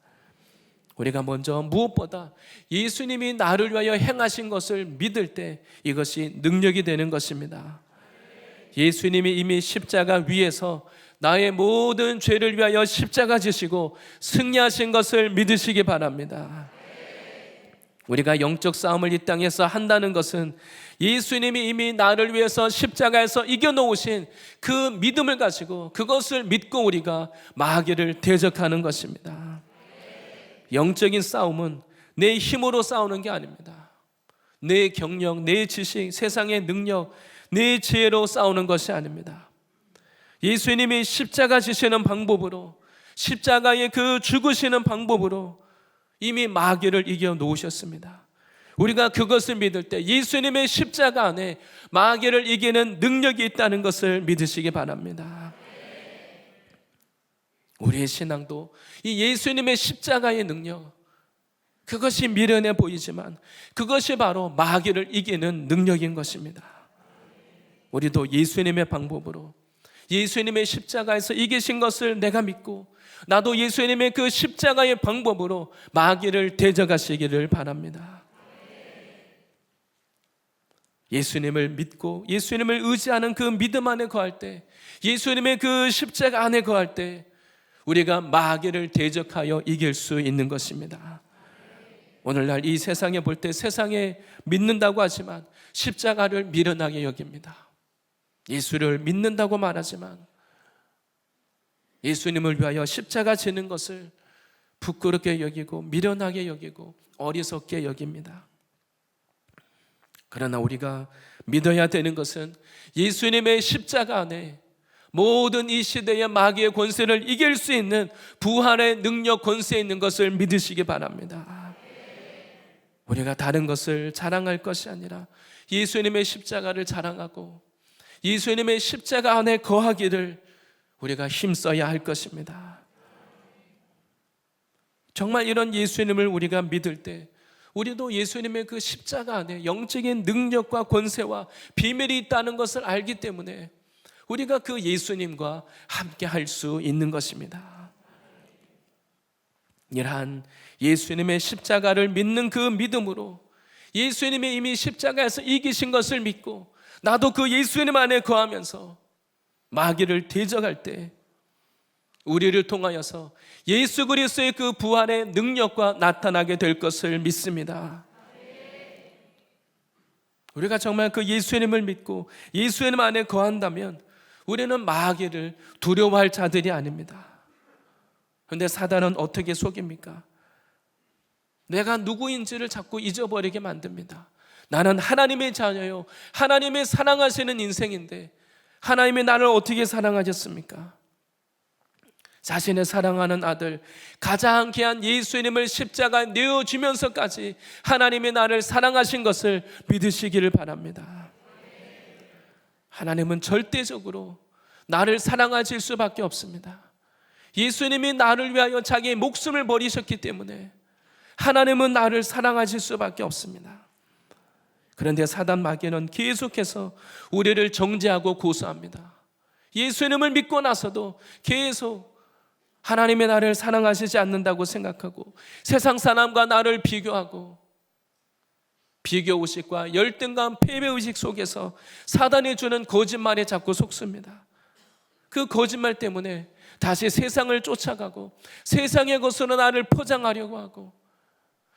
우리가 먼저 무엇보다 예수님이 나를 위하여 행하신 것을 믿을 때 이것이 능력이 되는 것입니다. 예수님이 이미 십자가 위에서 나의 모든 죄를 위하여 십자가 지시고 승리하신 것을 믿으시기 바랍니다. 우리가 영적 싸움을 이 땅에서 한다는 것은 예수님이 이미 나를 위해서 십자가에서 이겨놓으신 그 믿음을 가지고, 그것을 믿고 우리가 마귀를 대적하는 것입니다. 영적인 싸움은 내 힘으로 싸우는 게 아닙니다. 내 경력, 내 지식, 세상의 능력, 내 지혜로 싸우는 것이 아닙니다. 예수님이 십자가 지시는 방법으로, 십자가의 그 죽으시는 방법으로 이미 마귀를 이겨 놓으셨습니다. 우리가 그것을 믿을 때 예수님의 십자가 안에 마귀를 이기는 능력이 있다는 것을 믿으시기 바랍니다. 우리의 신앙도 이 예수님의 십자가의 능력, 그것이 미련해 보이지만 그것이 바로 마귀를 이기는 능력인 것입니다. 우리도 예수님의 방법으로, 예수님의 십자가에서 이기신 것을 내가 믿고, 나도 예수님의 그 십자가의 방법으로 마귀를 대적하시기를 바랍니다. 예수님을 믿고 예수님을 의지하는 그 믿음 안에 거할 때, 예수님의 그 십자가 안에 거할 때 우리가 마귀를 대적하여 이길 수 있는 것입니다. 오늘날 이 세상에 볼 때 세상에 믿는다고 하지만 십자가를 미련하게 여깁니다. 예수를 믿는다고 말하지만 예수님을 위하여 십자가 지는 것을 부끄럽게 여기고 미련하게 여기고 어리석게 여깁니다. 그러나 우리가 믿어야 되는 것은 예수님의 십자가 안에 모든 이 시대의 마귀의 권세를 이길 수 있는 부활의 능력, 권세 있는 것을 믿으시기 바랍니다. 우리가 다른 것을 자랑할 것이 아니라 예수님의 십자가를 자랑하고 예수님의 십자가 안에 거하기를 우리가 힘써야 할 것입니다. 정말 이런 예수님을 우리가 믿을 때 우리도 예수님의 그 십자가 안에 영적인 능력과 권세와 비밀이 있다는 것을 알기 때문에 우리가 그 예수님과 함께 할 수 있는 것입니다. 이러한 예수님의 십자가를 믿는 그 믿음으로, 예수님이 이미 십자가에서 이기신 것을 믿고 나도 그 예수님 안에 거하면서 마귀를 대적할 때 우리를 통하여서 예수 그리스도의 그 부활의 능력과 나타나게 될 것을 믿습니다. 우리가 정말 그 예수님을 믿고 예수님 안에 거한다면 우리는 마귀를 두려워할 자들이 아닙니다. 그런데 사단은 어떻게 속입니까? 내가 누구인지를 자꾸 잊어버리게 만듭니다. 나는 하나님의 자녀요, 하나님의 사랑하시는 인생인데 하나님이 나를 어떻게 사랑하셨습니까? 자신의 사랑하는 아들, 가장 귀한 예수님을 십자가에 내어주면서까지 하나님이 나를 사랑하신 것을 믿으시기를 바랍니다. 하나님은 절대적으로 나를 사랑하실 수밖에 없습니다. 예수님이 나를 위하여 자기의 목숨을 버리셨기 때문에 하나님은 나를 사랑하실 수밖에 없습니다. 그런데 사단 마귀는 계속해서 우리를 정죄하고 고소합니다. 예수님을 믿고 나서도 계속 하나님의 나를 사랑하시지 않는다고 생각하고 세상 사람과 나를 비교하고 비교의식과 열등감, 패배의식 속에서 사단이 주는 거짓말에 자꾸 속습니다. 그 거짓말 때문에 다시 세상을 쫓아가고 세상의 것으로 나를 포장하려고 하고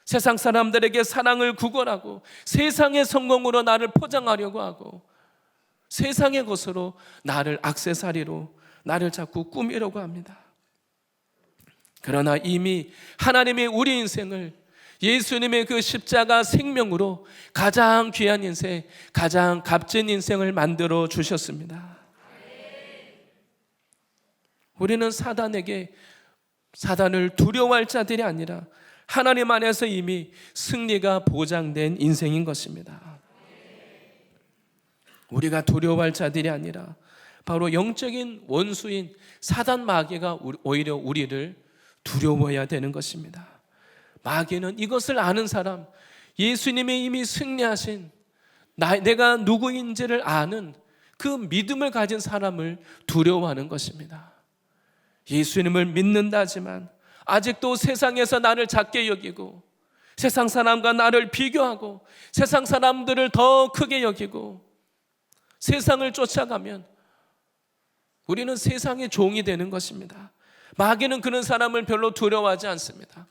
세상 사람들에게 사랑을 구걸하고 세상의 성공으로 나를 포장하려고 하고 세상의 것으로 나를 액세서리로 나를 자꾸 꾸미려고 합니다. 그러나 이미 하나님이 우리 인생을 예수님의 그 십자가 생명으로 가장 귀한 인생, 가장 값진 인생을 만들어 주셨습니다. 우리는 사단을 두려워할 자들이 아니라 하나님 안에서 이미 승리가 보장된 인생인 것입니다. 우리가 두려워할 자들이 아니라 바로 영적인 원수인 사단 마귀가 오히려 우리를 두려워해야 되는 것입니다. 마귀는 이것을 아는 사람, 예수님이 이미 승리하신 내가 누구인지를 아는 그 믿음을 가진 사람을 두려워하는 것입니다. 예수님을 믿는다지만 아직도 세상에서 나를 작게 여기고 세상 사람과 나를 비교하고 세상 사람들을 더 크게 여기고 세상을 쫓아가면 우리는 세상의 종이 되는 것입니다. 마귀는 그런 사람을 별로 두려워하지 않습니다.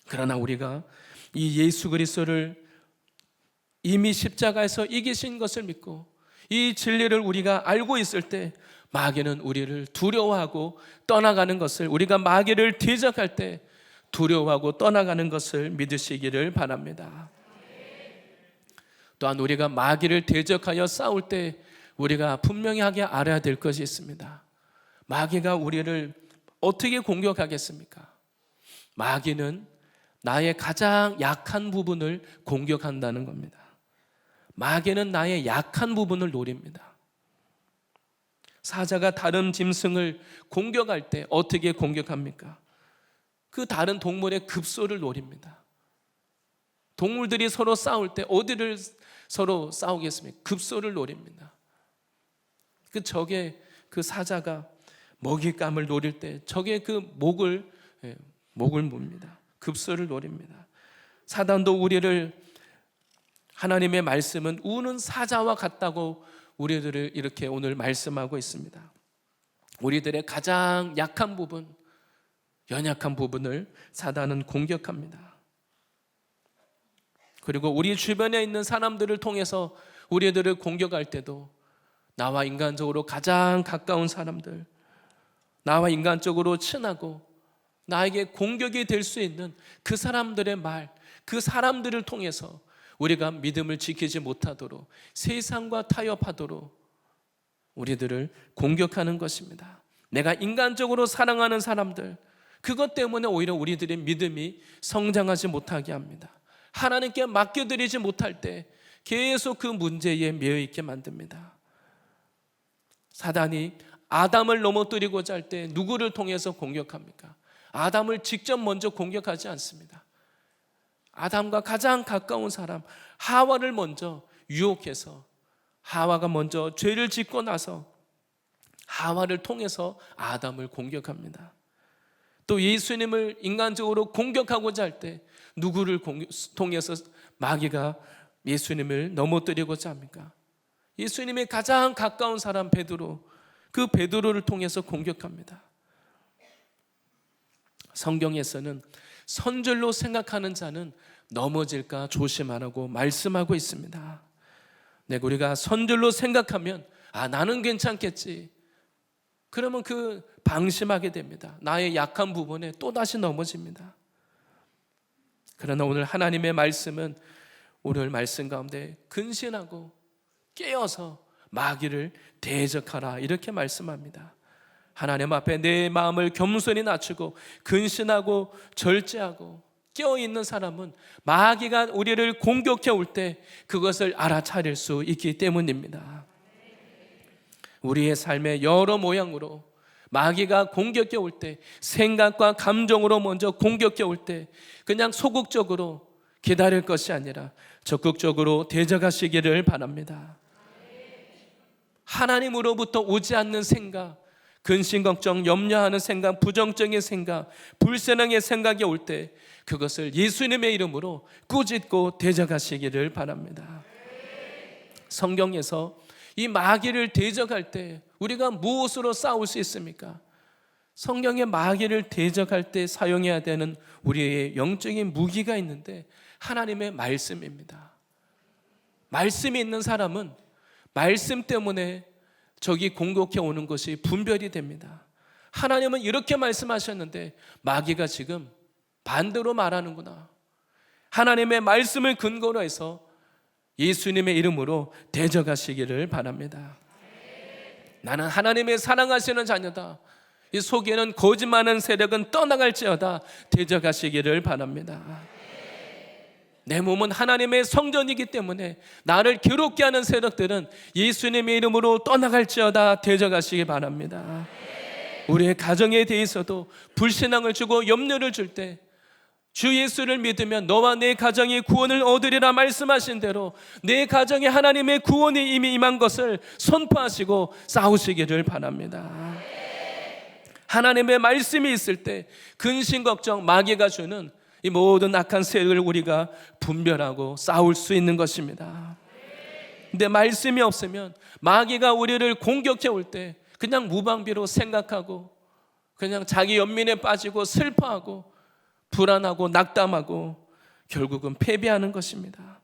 그러나 우리가 이 예수 그리스도를 이미 십자가에서 이기신 것을 믿고 이 진리를 우리가 알고 있을 때 마귀는 우리를 두려워하고 떠나가는 것을, 우리가 마귀를 대적할 때 두려워하고 떠나가는 것을 믿으시기를 바랍니다. 또한 우리가 마귀를 대적하여 싸울 때 우리가 분명하게 알아야 될 것이 있습니다. 마귀가 우리를 어떻게 공격하겠습니까? 마귀는 나의 가장 약한 부분을 공격한다는 겁니다. 마귀는 나의 약한 부분을 노립니다. 사자가 다른 짐승을 공격할 때 어떻게 공격합니까? 그 다른 동물의 급소를 노립니다. 동물들이 서로 싸울 때 어디를 서로 싸우겠습니까? 급소를 노립니다. 그 사자가 먹잇감을 노릴 때 적의 그 목을 뭅니다. 급소를 노립니다. 사단도 우리를, 하나님의 말씀은 우는 사자와 같다고 우리들을 이렇게 오늘 말씀하고 있습니다. 우리들의 가장 약한 부분, 연약한 부분을 사단은 공격합니다. 그리고 우리 주변에 있는 사람들을 통해서 우리들을 공격할 때도 나와 인간적으로 가장 가까운 사람들, 나와 인간적으로 친하고 나에게 공격이 될 수 있는 그 사람들의 말, 그 사람들을 통해서 우리가 믿음을 지키지 못하도록, 세상과 타협하도록 우리들을 공격하는 것입니다. 내가 인간적으로 사랑하는 사람들, 그것 때문에 오히려 우리들의 믿음이 성장하지 못하게 합니다. 하나님께 맡겨드리지 못할 때 계속 그 문제에 매여있게 만듭니다. 사단이 아담을 넘어뜨리고자 할 때 누구를 통해서 공격합니까? 아담을 직접 먼저 공격하지 않습니다. 아담과 가장 가까운 사람 하와를 먼저 유혹해서 하와가 먼저 죄를 짓고 나서 하와를 통해서 아담을 공격합니다. 또 예수님을 인간적으로 공격하고자 할 때 누구를 통해서 마귀가 예수님을 넘어뜨리고자 합니까? 예수님의 가장 가까운 사람 베드로, 그 베드로를 통해서 공격합니다. 성경에서는 선줄로 생각하는 자는 넘어질까 조심하라고 말씀하고 있습니다. 우리가 선줄로 생각하면 나는 괜찮겠지, 그러면 그 방심하게 됩니다. 나의 약한 부분에 또다시 넘어집니다. 그러나 오늘 하나님의 말씀은 오늘 말씀 가운데 근신하고 깨어서 마귀를 대적하라, 이렇게 말씀합니다. 하나님 앞에 내 마음을 겸손히 낮추고 근신하고 절제하고 깨어있는 사람은 마귀가 우리를 공격해 올 때 그것을 알아차릴 수 있기 때문입니다. 우리의 삶의 여러 모양으로 마귀가 공격해 올 때, 생각과 감정으로 먼저 공격해 올 때 그냥 소극적으로 기다릴 것이 아니라 적극적으로 대적하시기를 바랍니다. 하나님으로부터 오지 않는 생각, 근심, 걱정, 염려하는 생각, 부정적인 생각, 불신앙의 생각이 올 때 그것을 예수님의 이름으로 꾸짖고 대적하시기를 바랍니다. 성경에서 이 마귀를 대적할 때 우리가 무엇으로 싸울 수 있습니까? 성경의 마귀를 대적할 때 사용해야 되는 우리의 영적인 무기가 있는데 하나님의 말씀입니다. 말씀이 있는 사람은 말씀 때문에 적이 공격해 오는 것이 분별이 됩니다. 하나님은 이렇게 말씀하셨는데 마귀가 지금 반대로 말하는구나. 하나님의 말씀을 근거로 해서 예수님의 이름으로 대적하시기를 바랍니다. 나는 하나님의 사랑하시는 자녀다. 이 속에는 거짓말하는 세력은 떠나갈지어다. 대적하시기를 바랍니다. 내 몸은 하나님의 성전이기 때문에 나를 괴롭게 하는 세력들은 예수님의 이름으로 떠나갈지어다. 대적하시기 바랍니다. 우리의 가정에 대해서도 불신앙을 주고 염려를 줄 때 주 예수를 믿으면 너와 내 가정이 구원을 얻으리라 말씀하신 대로 내 가정에 하나님의 구원이 이미 임한 것을 선포하시고 싸우시기를 바랍니다. 하나님의 말씀이 있을 때 근심, 걱정, 마귀가 주는 이 모든 악한 세력을 우리가 분별하고 싸울 수 있는 것입니다. 근데 말씀이 없으면 마귀가 우리를 공격해 올 때 그냥 무방비로 생각하고 그냥 자기 연민에 빠지고 슬퍼하고 불안하고 낙담하고 결국은 패배하는 것입니다.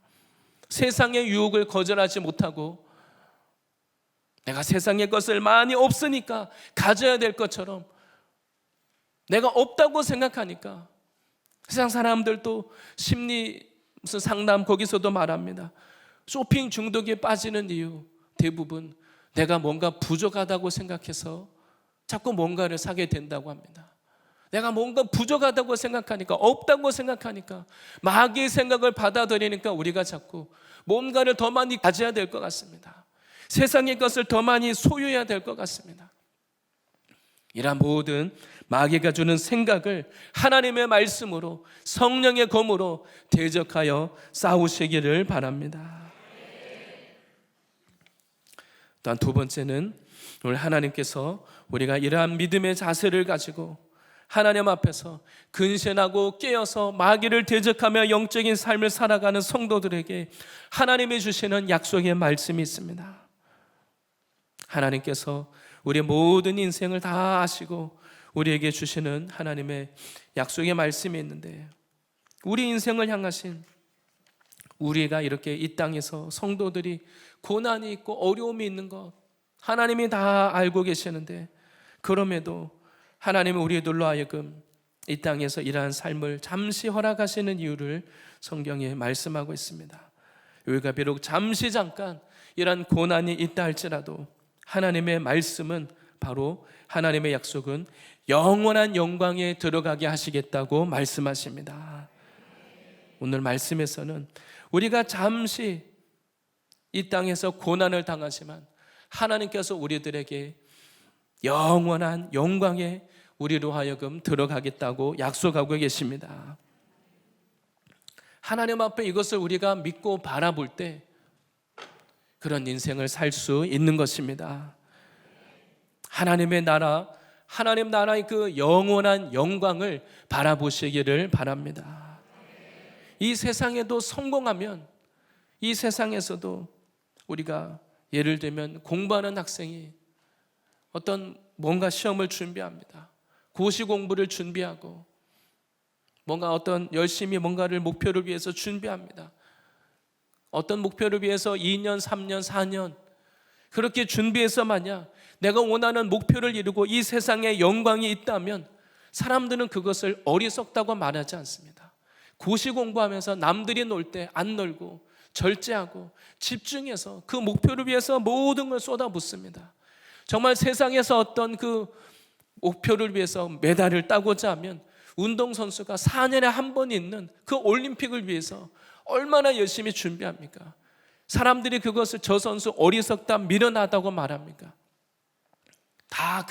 세상의 유혹을 거절하지 못하고 내가 세상의 것을 많이 없으니까 가져야 될 것처럼 내가 없다고 생각하니까 세상 사람들도 심리 무슨 상담 거기서도 말합니다. 쇼핑 중독에 빠지는 이유 대부분 내가 뭔가 부족하다고 생각해서 자꾸 뭔가를 사게 된다고 합니다. 내가 뭔가 부족하다고 생각하니까, 없다고 생각하니까, 마귀의 생각을 받아들이니까 우리가 자꾸 뭔가를 더 많이 가져야 될 것 같습니다. 세상의 것을 더 많이 소유해야 될 것 같습니다. 이러한 모든 마귀가 주는 생각을 하나님의 말씀으로 성령의 검으로 대적하여 싸우시기를 바랍니다. 또한 두 번째는 오늘 하나님께서 우리가 이러한 믿음의 자세를 가지고 하나님 앞에서 근신하고 깨어서 마귀를 대적하며 영적인 삶을 살아가는 성도들에게 하나님이 주시는 약속의 말씀이 있습니다. 하나님께서 우리의 모든 인생을 다 아시고 우리에게 주시는 하나님의 약속의 말씀이 있는데 우리 인생을 향하신 우리가 이렇게 이 땅에서 성도들이 고난이 있고 어려움이 있는 것 하나님이 다 알고 계시는데 그럼에도 하나님은 우리들로 하여금 이 땅에서 이러한 삶을 잠시 허락하시는 이유를 성경에 말씀하고 있습니다. 우리가 비록 잠시 잠깐 이러한 고난이 있다 할지라도 하나님의 말씀은 바로 하나님의 약속은 영원한 영광에 들어가게 하시겠다고 말씀하십니다. 오늘 말씀에서는 우리가 잠시 이 땅에서 고난을 당하지만 하나님께서 우리들에게 영원한 영광에 우리로 하여금 들어가겠다고 약속하고 계십니다. 하나님 앞에 이것을 우리가 믿고 바라볼 때 그런 인생을 살 수 있는 것입니다. 하나님의 나라, 하나님 나라의 그 영원한 영광을 바라보시기를 바랍니다. 이 세상에도 성공하면 이 세상에서도 우리가 예를 들면 공부하는 학생이 어떤 뭔가 시험을 준비합니다. 고시 공부를 준비하고 뭔가 어떤 열심히 뭔가를 목표를 위해서 준비합니다. 어떤 목표를 위해서 2년, 3년, 4년 그렇게 준비해서 만약 내가 원하는 목표를 이루고 이 세상에 영광이 있다면 사람들은 그것을 어리석다고 말하지 않습니다. 고시 공부하면서 남들이 놀 때 안 놀고 절제하고 집중해서 그 목표를 위해서 모든 걸 쏟아붓습니다. 정말 세상에서 어떤 그 목표를 위해서 메달을 따고자 하면 운동선수가 4년에 한 번 있는 그 올림픽을 위해서 얼마나 열심히 준비합니까? 사람들이 그것을 저 선수 어리석다 미련하다고 말합니까? 다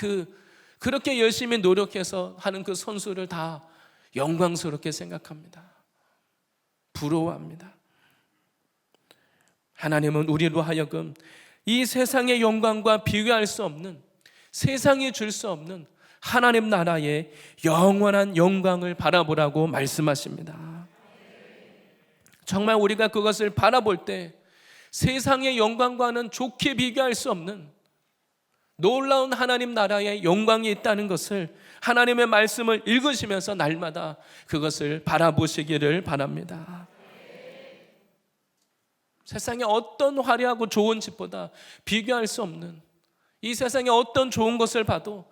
그렇게 열심히 노력해서 하는 그 선수를 다 영광스럽게 생각합니다. 부러워합니다. 하나님은 우리로 하여금 이 세상의 영광과 비교할 수 없는, 세상이 줄 수 없는 하나님 나라의 영원한 영광을 바라보라고 말씀하십니다. 정말 우리가 그것을 바라볼 때 세상의 영광과는 좋게 비교할 수 없는 놀라운 하나님 나라의 영광이 있다는 것을 하나님의 말씀을 읽으시면서 날마다 그것을 바라보시기를 바랍니다. 세상에 어떤 화려하고 좋은 집보다 비교할 수 없는, 이 세상에 어떤 좋은 것을 봐도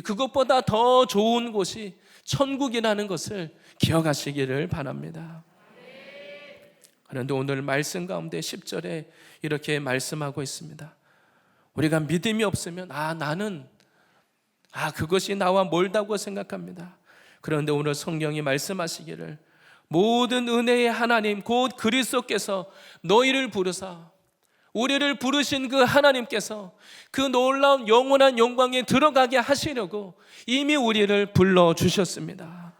그것보다 더 좋은 곳이 천국이라는 것을 기억하시기를 바랍니다. 그런데 오늘 말씀 가운데 10절에 이렇게 말씀하고 있습니다. 우리가 믿음이 없으면 나는 그것이 나와 멀다고 생각합니다. 그런데 오늘 성경이 말씀하시기를 모든 은혜의 하나님 곧 그리스도께서 너희를 부르사, 우리를 부르신 그 하나님께서 그 놀라운 영원한 영광에 들어가게 하시려고 이미 우리를 불러주셨습니다.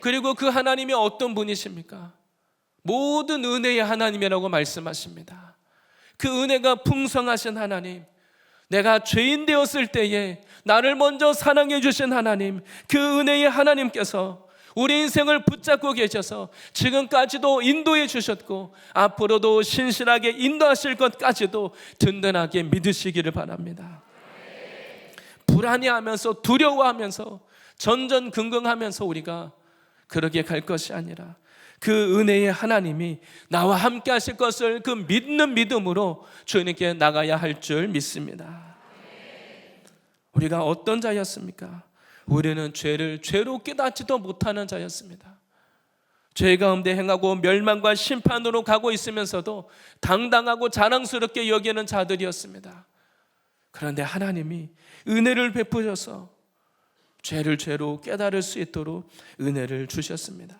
그리고 그 하나님이 어떤 분이십니까? 모든 은혜의 하나님이라고 말씀하십니다. 그 은혜가 풍성하신 하나님, 내가 죄인 되었을 때에 나를 먼저 사랑해 주신 하나님, 그 은혜의 하나님께서 우리 인생을 붙잡고 계셔서 지금까지도 인도해 주셨고 앞으로도 신실하게 인도하실 것까지도 든든하게 믿으시기를 바랍니다. 불안해하면서 두려워하면서 전전긍긍하면서 우리가 그렇게 갈 것이 아니라 그 은혜의 하나님이 나와 함께 하실 것을 그 믿는 믿음으로 주님께 나가야 할 줄 믿습니다. 우리가 어떤 자였습니까? 우리는 죄를 죄로 깨닫지도 못하는 자였습니다. 죄 가운데 행하고 멸망과 심판으로 가고 있으면서도 당당하고 자랑스럽게 여기는 자들이었습니다. 그런데 하나님이 은혜를 베푸셔서 죄를 죄로 깨달을 수 있도록 은혜를 주셨습니다.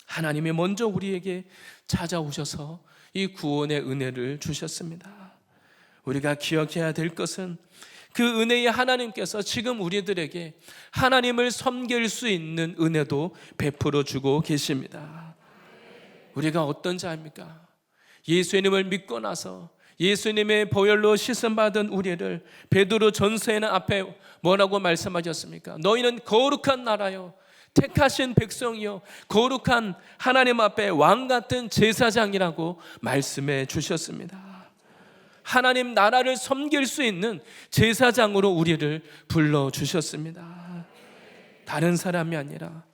하나님이 먼저 우리에게 찾아오셔서 이 구원의 은혜를 주셨습니다. 우리가 기억해야 될 것은 그 은혜의 하나님께서 지금 우리들에게 하나님을 섬길 수 있는 은혜도 베풀어 주고 계십니다. 우리가 어떤 자입니까? 예수님을 믿고 나서 예수님의 보혈로 씻음받은 우리를 베드로 전서에는 앞에 뭐라고 말씀하셨습니까? 너희는 거룩한 나라요 택하신 백성이요 거룩한 하나님 앞에 왕같은 제사장이라고 말씀해 주셨습니다. 하나님 나라를 섬길 수 있는 제사장으로 우리를 불러주셨습니다. 다른 사람이 아니라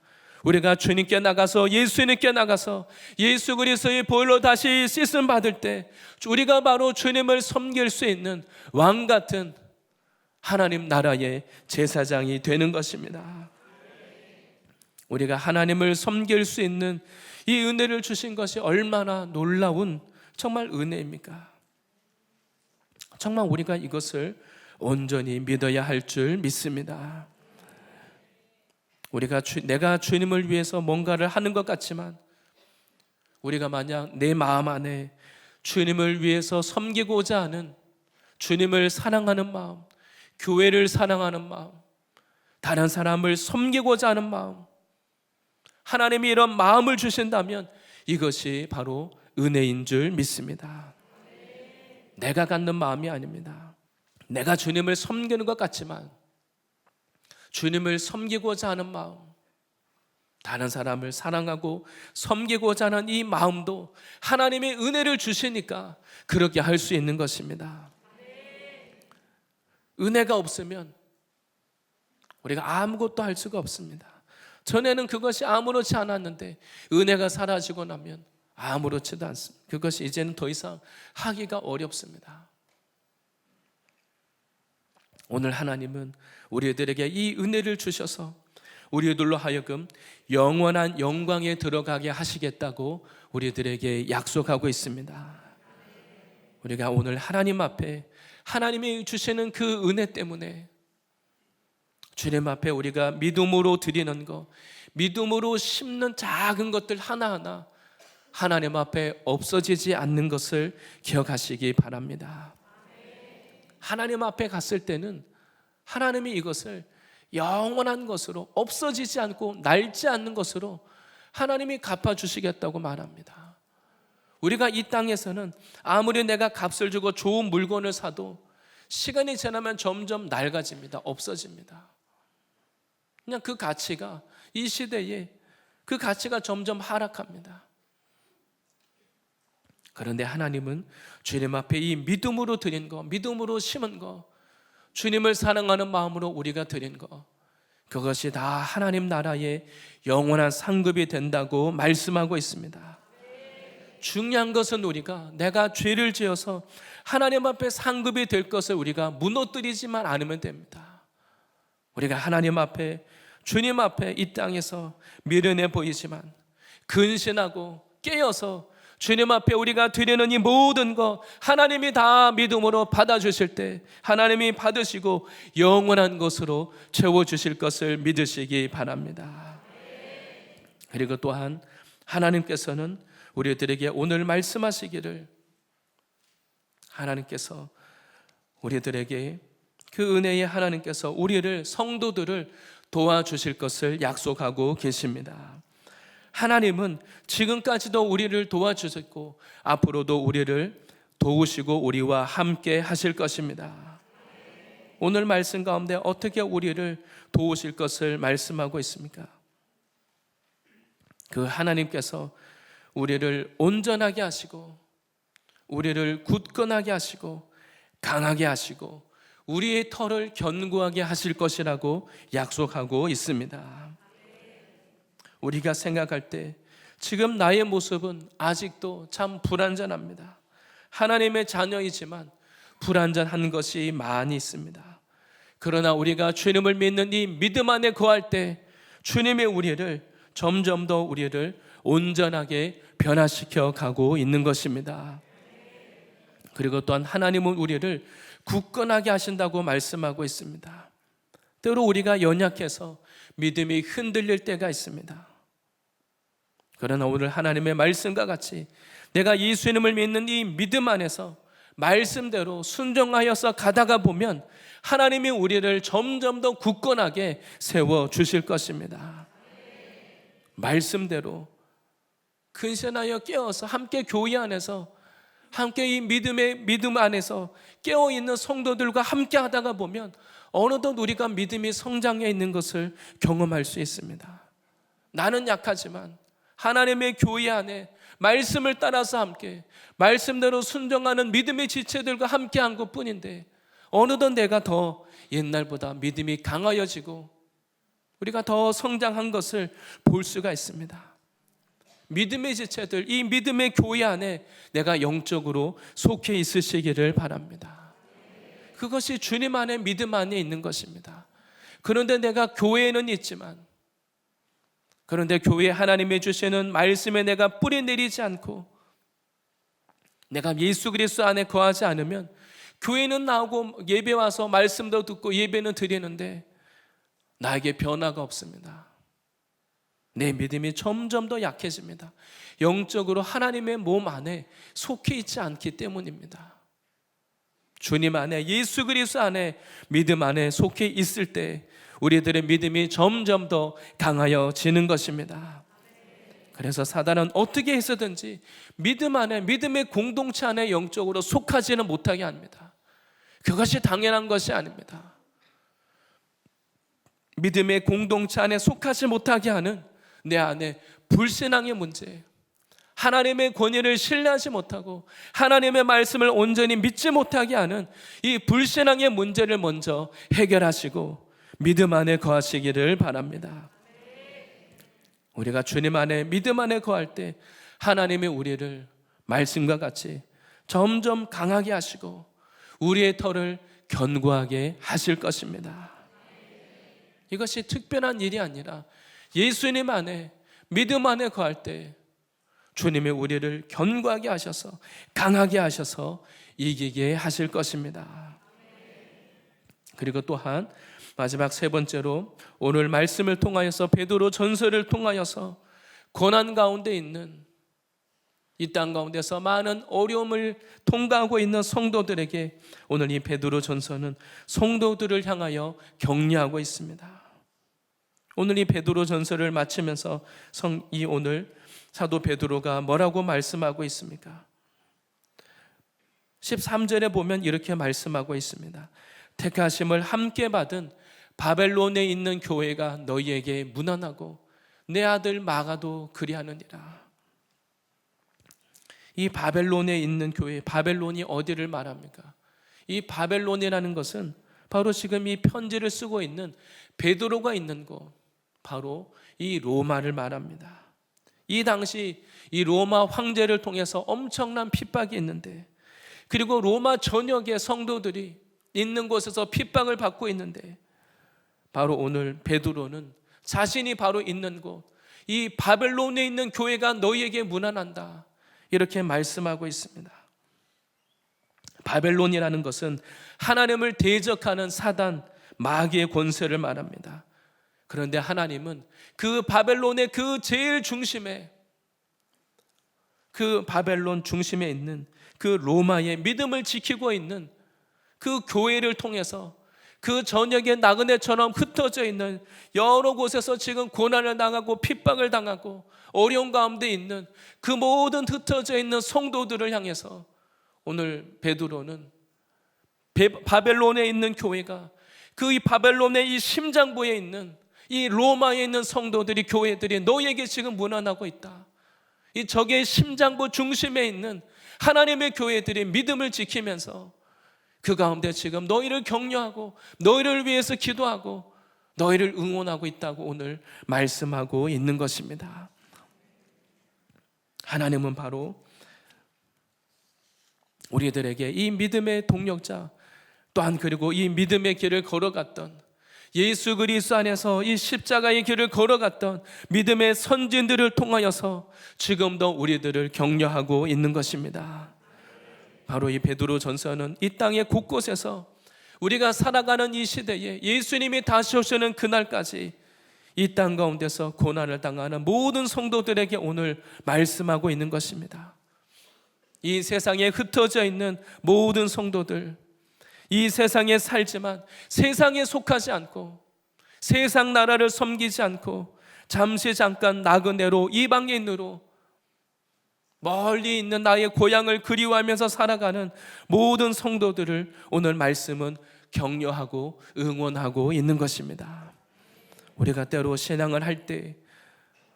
우리가 주님께 나가서 예수님께 나가서 예수 그리스도의 보혈로 다시 씻음 받을 때 우리가 바로 주님을 섬길 수 있는 왕같은 하나님 나라의 제사장이 되는 것입니다. 우리가 하나님을 섬길 수 있는 이 은혜를 주신 것이 얼마나 놀라운 정말 은혜입니까? 정말 우리가 이것을 온전히 믿어야 할 줄 믿습니다. 내가 주님을 위해서 뭔가를 하는 것 같지만 우리가 만약 내 마음 안에 주님을 위해서 섬기고자 하는 주님을 사랑하는 마음, 교회를 사랑하는 마음, 다른 사람을 섬기고자 하는 마음, 하나님이 이런 마음을 주신다면 이것이 바로 은혜인 줄 믿습니다. 내가 갖는 마음이 아닙니다. 내가 주님을 섬기는 것 같지만 주님을 섬기고자 하는 마음, 다른 사람을 사랑하고 섬기고자 하는 이 마음도 하나님의 은혜를 주시니까 그렇게 할 수 있는 것입니다. 은혜가 없으면 우리가 아무것도 할 수가 없습니다. 전에는 그것이 아무렇지 않았는데 은혜가 사라지고 나면 아무렇지도 않습니다. 그것이 이제는 더 이상 하기가 어렵습니다. 오늘 하나님은 우리들에게 이 은혜를 주셔서 우리들로 하여금 영원한 영광에 들어가게 하시겠다고 우리들에게 약속하고 있습니다. 우리가 오늘 하나님 앞에 하나님이 주시는 그 은혜 때문에 주님 앞에 우리가 믿음으로 드리는 것, 믿음으로 심는 작은 것들 하나하나 하나님 앞에 없어지지 않는 것을 기억하시기 바랍니다. 하나님 앞에 갔을 때는 하나님이 이것을 영원한 것으로, 없어지지 않고 낡지 않는 것으로 하나님이 갚아주시겠다고 말합니다. 우리가 이 땅에서는 아무리 내가 값을 주고 좋은 물건을 사도 시간이 지나면 점점 낡아집니다. 없어집니다. 그냥 그 가치가, 이 시대에 그 가치가 점점 하락합니다. 그런데 하나님은 주님 앞에 이 믿음으로 드린 거, 믿음으로 심은 거, 주님을 사랑하는 마음으로 우리가 드린 거, 그것이 다 하나님 나라의 영원한 상급이 된다고 말씀하고 있습니다. 중요한 것은 우리가 내가 죄를 지어서 하나님 앞에 상급이 될 것을 우리가 무너뜨리지만 않으면 됩니다. 우리가 하나님 앞에, 주님 앞에 이 땅에서 미련해 보이지만 근신하고 깨어서 주님 앞에 우리가 드리는 이 모든 것 하나님이 다 믿음으로 받아주실 때 하나님이 받으시고 영원한 것으로 채워주실 것을 믿으시기 바랍니다. 그리고 또한 하나님께서는 우리들에게 오늘 말씀하시기를, 하나님께서 우리들에게 그 은혜의 하나님께서 우리를, 성도들을 도와주실 것을 약속하고 계십니다. 하나님은 지금까지도 우리를 도와주셨고 앞으로도 우리를 도우시고 우리와 함께 하실 것입니다. 오늘 말씀 가운데 어떻게 우리를 도우실 것을 말씀하고 있습니까? 그 하나님께서 우리를 온전하게 하시고 우리를 굳건하게 하시고 강하게 하시고 우리의 털을 견고하게 하실 것이라고 약속하고 있습니다. 우리가 생각할 때 지금 나의 모습은 아직도 참 불완전합니다. 하나님의 자녀이지만 불완전한 것이 많이 있습니다. 그러나 우리가 주님을 믿는 이 믿음 안에 거할 때 주님이 우리를 점점 더 우리를 온전하게 변화시켜 가고 있는 것입니다. 그리고 또한 하나님은 우리를 굳건하게 하신다고 말씀하고 있습니다. 때로 우리가 연약해서 믿음이 흔들릴 때가 있습니다. 그러나 오늘 하나님의 말씀과 같이 내가 예수님을 믿는 이 믿음 안에서 말씀대로 순종하여서 가다가 보면 하나님이 우리를 점점 더 굳건하게 세워주실 것입니다. 말씀대로 근신하여 깨어서 함께 교회 안에서 함께 이 믿음 안에서 깨어있는 성도들과 함께 하다가 보면 어느덧 우리가 믿음이 성장해 있는 것을 경험할 수 있습니다. 나는 약하지만 하나님의 교회 안에 말씀을 따라서 함께 말씀대로 순종하는 믿음의 지체들과 함께 한 것뿐인데 어느덧 내가 더 옛날보다 믿음이 강하여지고 우리가 더 성장한 것을 볼 수가 있습니다. 믿음의 지체들, 이 믿음의 교회 안에 내가 영적으로 속해 있으시기를 바랍니다. 그것이 주님 안에 믿음 안에 있는 것입니다. 그런데 내가 교회에는 있지만, 그런데 교회에 하나님이 주시는 말씀에 내가 뿌리 내리지 않고 내가 예수 그리스도 안에 거하지 않으면 교회는 나오고 예배 와서 말씀도 듣고 예배는 드리는데 나에게 변화가 없습니다. 내 믿음이 점점 더 약해집니다. 영적으로 하나님의 몸 안에 속해 있지 않기 때문입니다. 주님 안에, 예수 그리스도 안에, 믿음 안에 속해 있을 때 우리들의 믿음이 점점 더 강하여지는 것입니다. 그래서 사단은 어떻게 해서든지 믿음 안에, 믿음의 공동체 안에 영적으로 속하지는 못하게 합니다. 그것이 당연한 것이 아닙니다. 믿음의 공동체 안에 속하지 못하게 하는 내 안에 불신앙의 문제, 하나님의 권위를 신뢰하지 못하고 하나님의 말씀을 온전히 믿지 못하게 하는 이 불신앙의 문제를 먼저 해결하시고 믿음 안에 거하시기를 바랍니다. 우리가 주님 안에 믿음 안에 거할 때 하나님이 우리를 말씀과 같이 점점 강하게 하시고 우리의 터를 견고하게 하실 것입니다. 이것이 특별한 일이 아니라 예수님 안에 믿음 안에 거할 때 주님이 우리를 견고하게 하셔서 강하게 하셔서 이기게 하실 것입니다. 그리고 또한 마지막 세 번째로 오늘 말씀을 통하여서 베드로 전서를 통하여서 고난 가운데 있는 이 땅 가운데서 많은 어려움을 통과하고 있는 성도들에게 오늘 이 베드로 전서는 성도들을 향하여 격려하고 있습니다. 오늘 이 베드로 전서를 마치면서 이 오늘 사도 베드로가 뭐라고 말씀하고 있습니까? 13절에 보면 이렇게 말씀하고 있습니다. 택하심을 함께 받은 바벨론에 있는 교회가 너희에게 문안하고 내 아들 마가도 그리하느니라. 이 바벨론에 있는 교회, 바벨론이 어디를 말합니까? 이 바벨론이라는 것은 바로 지금 이 편지를 쓰고 있는 베드로가 있는 곳, 바로 이 로마를 말합니다. 이 당시 이 로마 황제를 통해서 엄청난 핍박이 있는데, 그리고 로마 전역의 성도들이 있는 곳에서 핍박을 받고 있는데, 바로 오늘 베드로는 자신이 바로 있는 곳, 이 바벨론에 있는 교회가 너희에게 문안한다, 이렇게 말씀하고 있습니다. 바벨론이라는 것은 하나님을 대적하는 사단, 마귀의 권세를 말합니다. 그런데 하나님은 그 바벨론의 그 제일 중심에, 그 바벨론 중심에 있는 그 로마의 믿음을 지키고 있는 그 교회를 통해서 그 전역의 나그네처럼 흩어져 있는 여러 곳에서 지금 고난을 당하고 핍박을 당하고 어려운 가운데 있는 그 모든 흩어져 있는 성도들을 향해서 오늘 베드로는 바벨론에 있는 교회가 그 이 바벨론의 이 심장부에 있는 이 로마에 있는 성도들이, 교회들이 너희에게 지금 문안하고 있다. 이 적의 심장부 중심에 있는 하나님의 교회들이 믿음을 지키면서 그 가운데 지금 너희를 격려하고 너희를 위해서 기도하고 너희를 응원하고 있다고 오늘 말씀하고 있는 것입니다. 하나님은 바로 우리들에게 이 믿음의 동력자, 또한 그리고 이 믿음의 길을 걸어갔던, 예수 그리스도 안에서 이 십자가의 길을 걸어갔던 믿음의 선진들을 통하여서 지금도 우리들을 격려하고 있는 것입니다. 바로 이 베드로 전서는 이 땅의 곳곳에서 우리가 살아가는 이 시대에 예수님이 다시 오시는 그날까지 이 땅 가운데서 고난을 당하는 모든 성도들에게 오늘 말씀하고 있는 것입니다. 이 세상에 흩어져 있는 모든 성도들, 이 세상에 살지만 세상에 속하지 않고 세상 나라를 섬기지 않고 잠시 잠깐 나그네로 이방인으로 멀리 있는 나의 고향을 그리워하면서 살아가는 모든 성도들을 오늘 말씀은 격려하고 응원하고 있는 것입니다. 우리가 때로 신앙을 할 때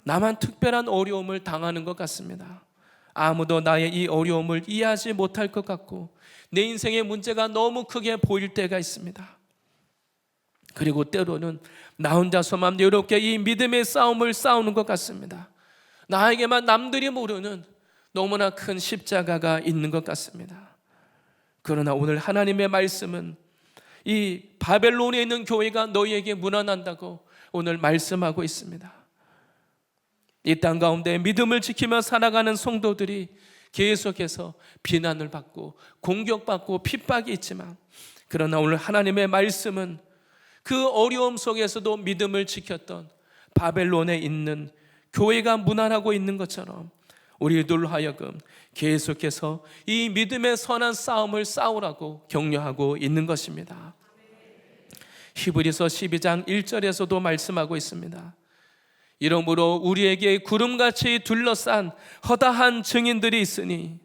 나만 특별한 어려움을 당하는 것 같습니다. 아무도 나의 이 어려움을 이해하지 못할 것 같고 내 인생의 문제가 너무 크게 보일 때가 있습니다. 그리고 때로는 나 혼자서만 이렇게 이 믿음의 싸움을 싸우는 것 같습니다. 나에게만 남들이 모르는 너무나 큰 십자가가 있는 것 같습니다. 그러나 오늘 하나님의 말씀은 이 바벨론에 있는 교회가 너희에게 문안한다고 오늘 말씀하고 있습니다. 이 땅 가운데 믿음을 지키며 살아가는 성도들이 계속해서 비난을 받고 공격받고 핍박이 있지만, 그러나 오늘 하나님의 말씀은 그 어려움 속에서도 믿음을 지켰던 바벨론에 있는 교회가 문안하고 있는 것처럼 우리들로 하여금 계속해서 이 믿음의 선한 싸움을 싸우라고 격려하고 있는 것입니다. 히브리서 12장 1절에서도 말씀하고 있습니다. 이러므로 우리에게 구름같이 둘러싼 허다한 증인들이 있으니,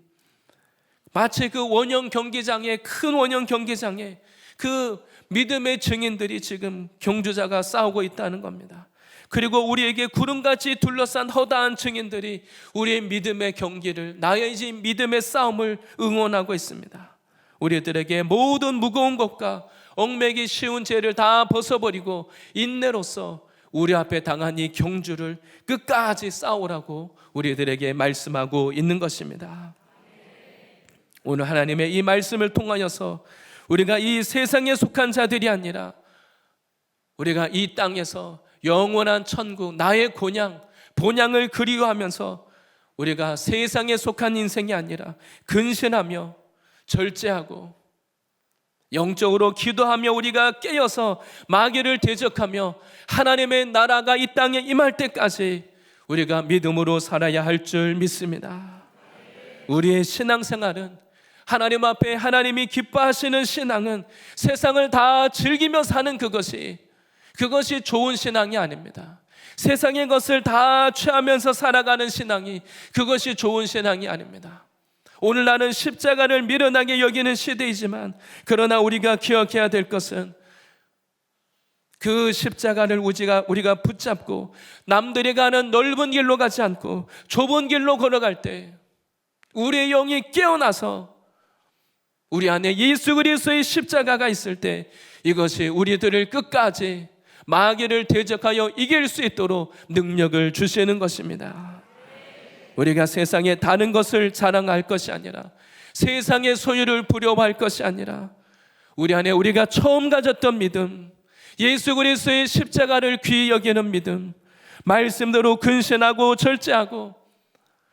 마치 그 원형 경기장에, 큰 원형 경기장에 그 믿음의 증인들이 지금 경주자가 싸우고 있다는 겁니다. 그리고 우리에게 구름같이 둘러싼 허다한 증인들이 우리의 믿음의 경기를, 나의 믿음의 싸움을 응원하고 있습니다. 우리들에게 모든 무거운 것과 얽매기 쉬운 죄를 다 벗어버리고 인내로서 우리 앞에 당한 이 경주를 끝까지 싸우라고 우리들에게 말씀하고 있는 것입니다. 오늘 하나님의 이 말씀을 통하여서 우리가 이 세상에 속한 자들이 아니라 우리가 이 땅에서 영원한 천국, 나의 본향을 그리워하면서 우리가 세상에 속한 인생이 아니라 근신하며 절제하고 영적으로 기도하며 우리가 깨어서 마귀를 대적하며 하나님의 나라가 이 땅에 임할 때까지 우리가 믿음으로 살아야 할 줄 믿습니다. 우리의 신앙생활은 하나님 앞에 하나님이 기뻐하시는 신앙은 세상을 다 즐기며 사는 그것이 좋은 신앙이 아닙니다. 세상의 것을 다 취하면서 살아가는 신앙이 그것이 좋은 신앙이 아닙니다. 오늘날은 십자가를 미련하게 여기는 시대이지만 그러나 우리가 기억해야 될 것은 그 십자가를 우리가 붙잡고 남들이 가는 넓은 길로 가지 않고 좁은 길로 걸어갈 때 우리의 영이 깨어나서 우리 안에 예수 그리스도의 십자가가 있을 때 이것이 우리들을 끝까지 마귀를 대적하여 이길 수 있도록 능력을 주시는 것입니다. 우리가 세상에 다른 것을 자랑할 것이 아니라 세상의 소유를 부려워할 것이 아니라 우리 안에 우리가 처음 가졌던 믿음, 예수 그리스도의 십자가를 귀히 여기는 믿음, 말씀대로 근신하고 절제하고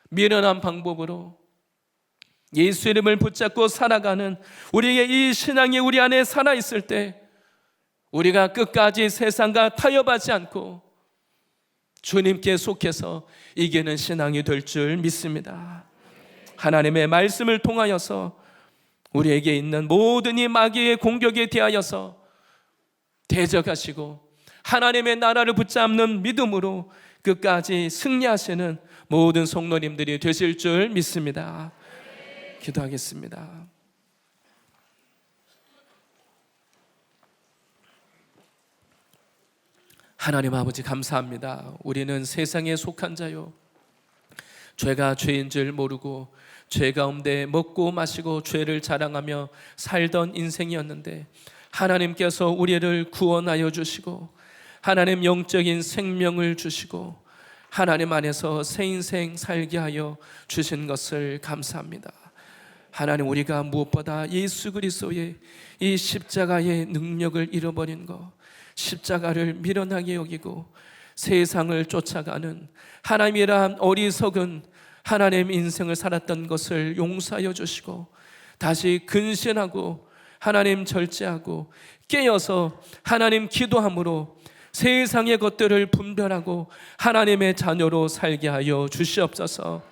미련한 방법으로 예수 이름을 붙잡고 살아가는 우리의 이 신앙이 우리 안에 살아있을 때 우리가 끝까지 세상과 타협하지 않고 주님께 속해서 이기는 신앙이 될 줄 믿습니다. 하나님의 말씀을 통하여서 우리에게 있는 모든 이 마귀의 공격에 대하여서 대적하시고 하나님의 나라를 붙잡는 믿음으로 끝까지 승리하시는 모든 성도님들이 되실 줄 믿습니다. 기도하겠습니다. 하나님 아버지 감사합니다. 우리는 세상에 속한 자요, 죄가 죄인 줄 모르고 죄 가운데 먹고 마시고 죄를 자랑하며 살던 인생이었는데 하나님께서 우리를 구원하여 주시고 하나님 영적인 생명을 주시고 하나님 안에서 새 인생 살게 하여 주신 것을 감사합니다. 하나님, 우리가 무엇보다 예수 그리스도의 이 십자가의 능력을 잃어버린 것, 십자가를 미련하게 여기고 세상을 쫓아가는 하나님이란 어리석은 하나님 인생을 살았던 것을 용서하여 주시고 다시 근신하고 하나님 절제하고 깨어서 하나님 기도함으로 세상의 것들을 분별하고 하나님의 자녀로 살게 하여 주시옵소서.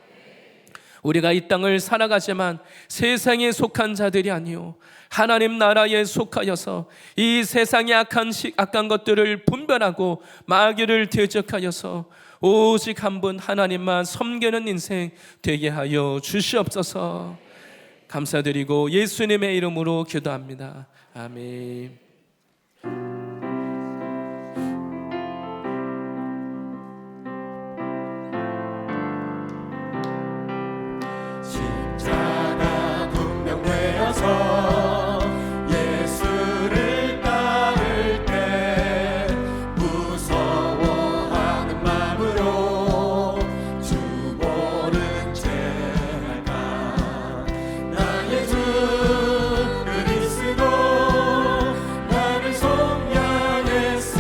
우리가 이 땅을 살아가지만 세상에 속한 자들이 아니요 하나님 나라에 속하여서 이 세상의 악한 것들을 분별하고 마귀를 대적하여서 오직 한 분 하나님만 섬기는 인생 되게 하여 주시옵소서. 감사드리고 예수님의 이름으로 기도합니다. 아멘. 십자가 분명되어서 예수를 따를 때 무서워하는 마음으로 주 모른 채 할까. 나 예수 그리스도 나를 속량했으니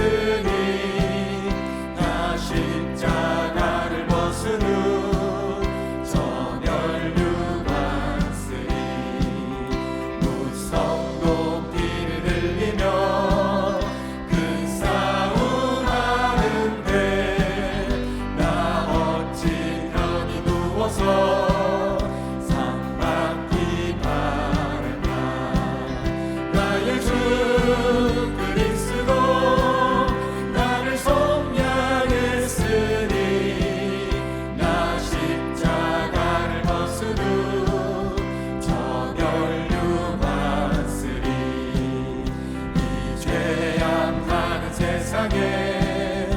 나 십자가를 벗은 후 세상에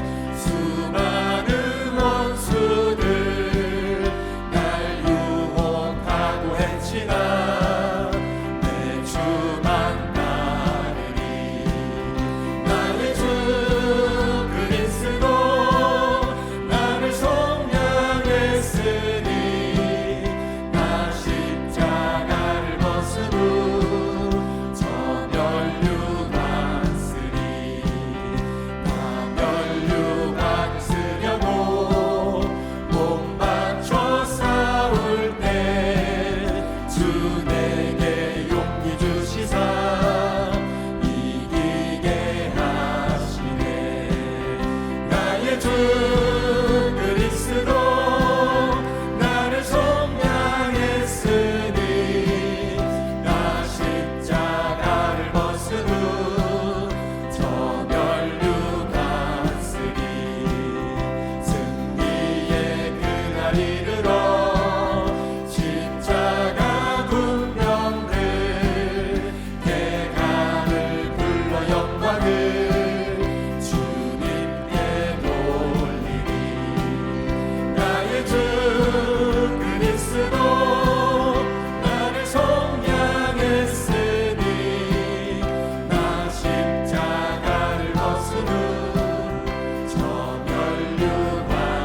영광을 주님께 돌리리. 나의 주 그리스도 나를 속량했으니 나 십자가를 벗은 후 저 멸류관쓰리.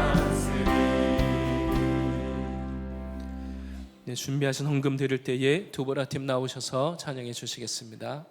네, 준비하신 헌금 드릴 때에 두보라 팀 나오셔서 찬양해 주시겠습니다.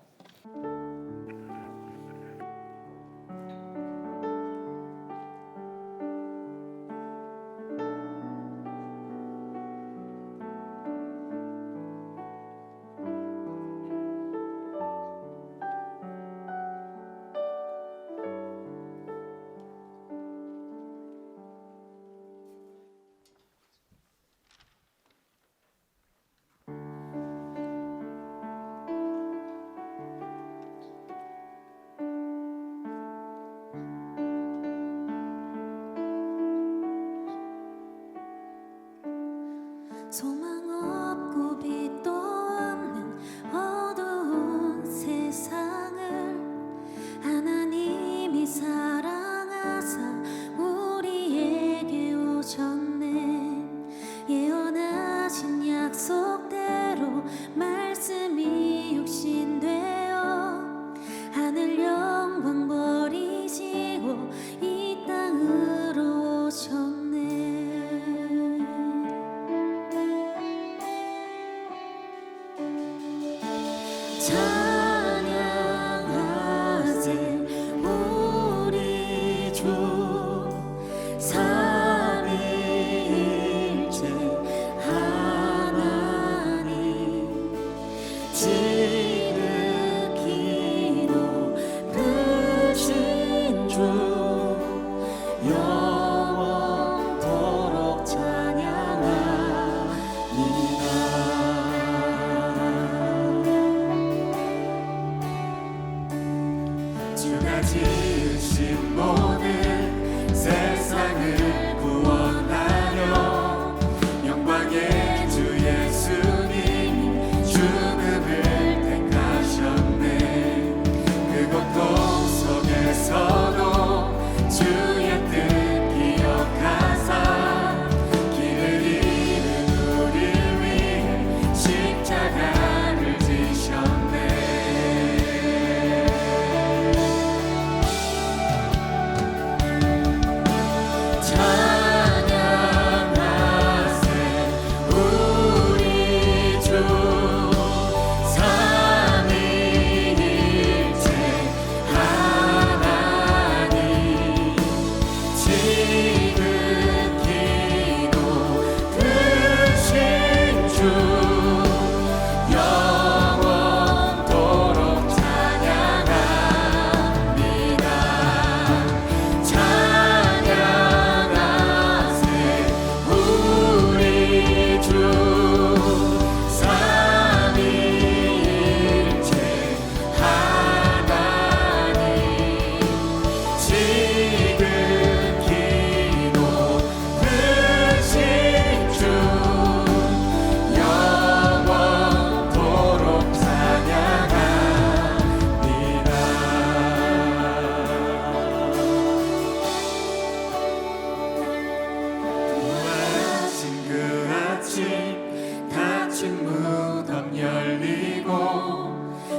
소망 없고 빛도 없는 어두운 세상을 하나님이 사랑하사 우리에게 오셨네. 예언하신 약속대로 말씀이 육신되어 하늘 영광 버리시고 이 땅으로 오셨네. 찬양하세 우리 주 삼위일체 하나님. 지극히 높으신 주 영원토록 찬양합니다. 주가 지으신 모든 세상을 구원하려 영광의 주 예수님 죽음을 택하셨네. 그 고통 속에서도 주의 뜻 기억하사 길을 잃은 우릴 위해 십자가를 지셨네.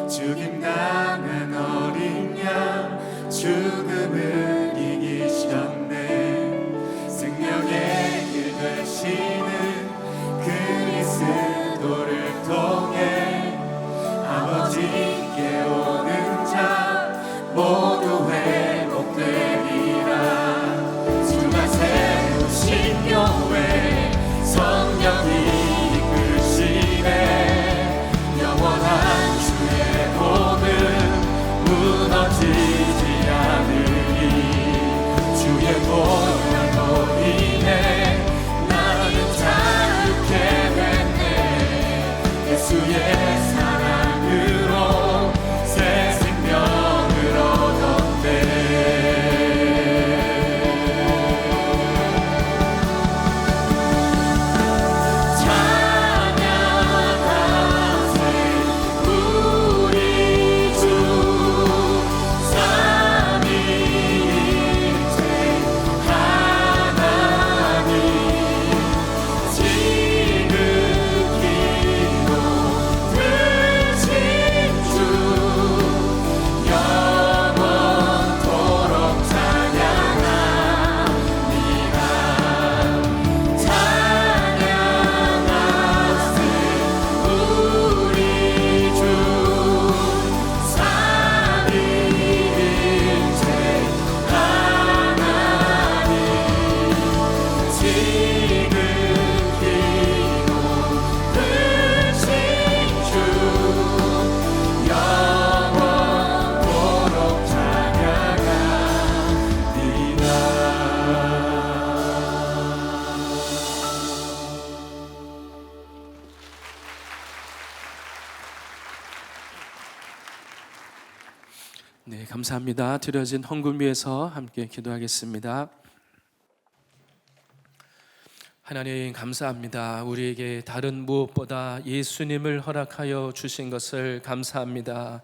죽임당한 어린 양 죽음을 이기셨네. 생명의 길 되시는 그리스도를 통해 아버지께 오는 자 모두 회복되리라. 주가 세우신 교회 성령이 이끄시네. 영원한 주의 복은 무너지지 않으리. 주의 보혈로 인해 나는 자유케 됐네. 예수의 사랑으로 새 생명을 얻었네. 찬양하세 우리 주 네, 감사합니다. 드려진 헌금 위해서 함께 기도하겠습니다. 하나님 감사합니다. 우리에게 다른 무엇보다 예수님을 허락하여 주신 것을 감사합니다.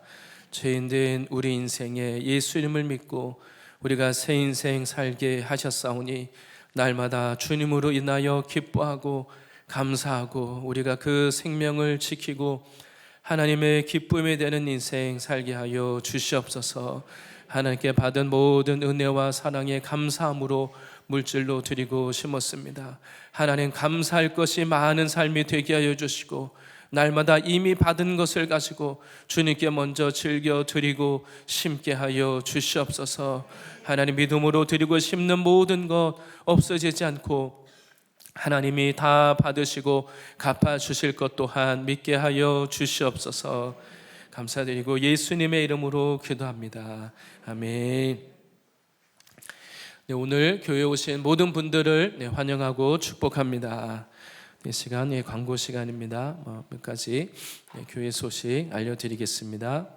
죄인된 우리 인생에 예수님을 믿고 우리가 새 인생 살게 하셨사오니 날마다 주님으로 인하여 기뻐하고 감사하고 우리가 그 생명을 지키고 하나님의 기쁨이 되는 인생 살게 하여 주시옵소서. 하나님께 받은 모든 은혜와 사랑에 감사함으로 물질로 드리고 심었습니다. 하나님 감사할 것이 많은 삶이 되게 하여 주시고 날마다 이미 받은 것을 가지고 주님께 먼저 즐겨 드리고 심게 하여 주시옵소서. 하나님 믿음으로 드리고 심는 모든 것 없어지지 않고 하나님이 다 받으시고 갚아주실 것 또한 믿게 하여 주시옵소서. 감사드리고 예수님의 이름으로 기도합니다. 아멘. 네, 오늘 교회에 오신 모든 분들을 환영하고 축복합니다. 이 시간 광고 시간입니다. 몇 가지 교회 소식 알려드리겠습니다.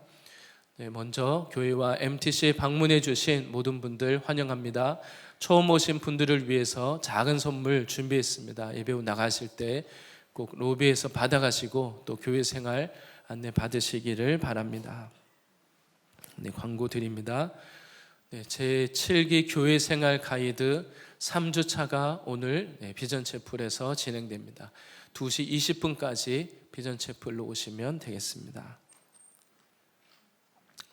먼저 교회와 MTC 방문해 주신 모든 분들 환영합니다. 처음 오신 분들을 위해서 작은 선물 준비했습니다. 예배 후 나가실 때 꼭 로비에서 받아가시고 또 교회 생활 안내 받으시기를 바랍니다. 네, 광고 드립니다. 제 7기 교회 생활 가이드 3주차가 오늘 비전 채플에서 진행됩니다. 2시 20분까지 비전 채플로 오시면 되겠습니다.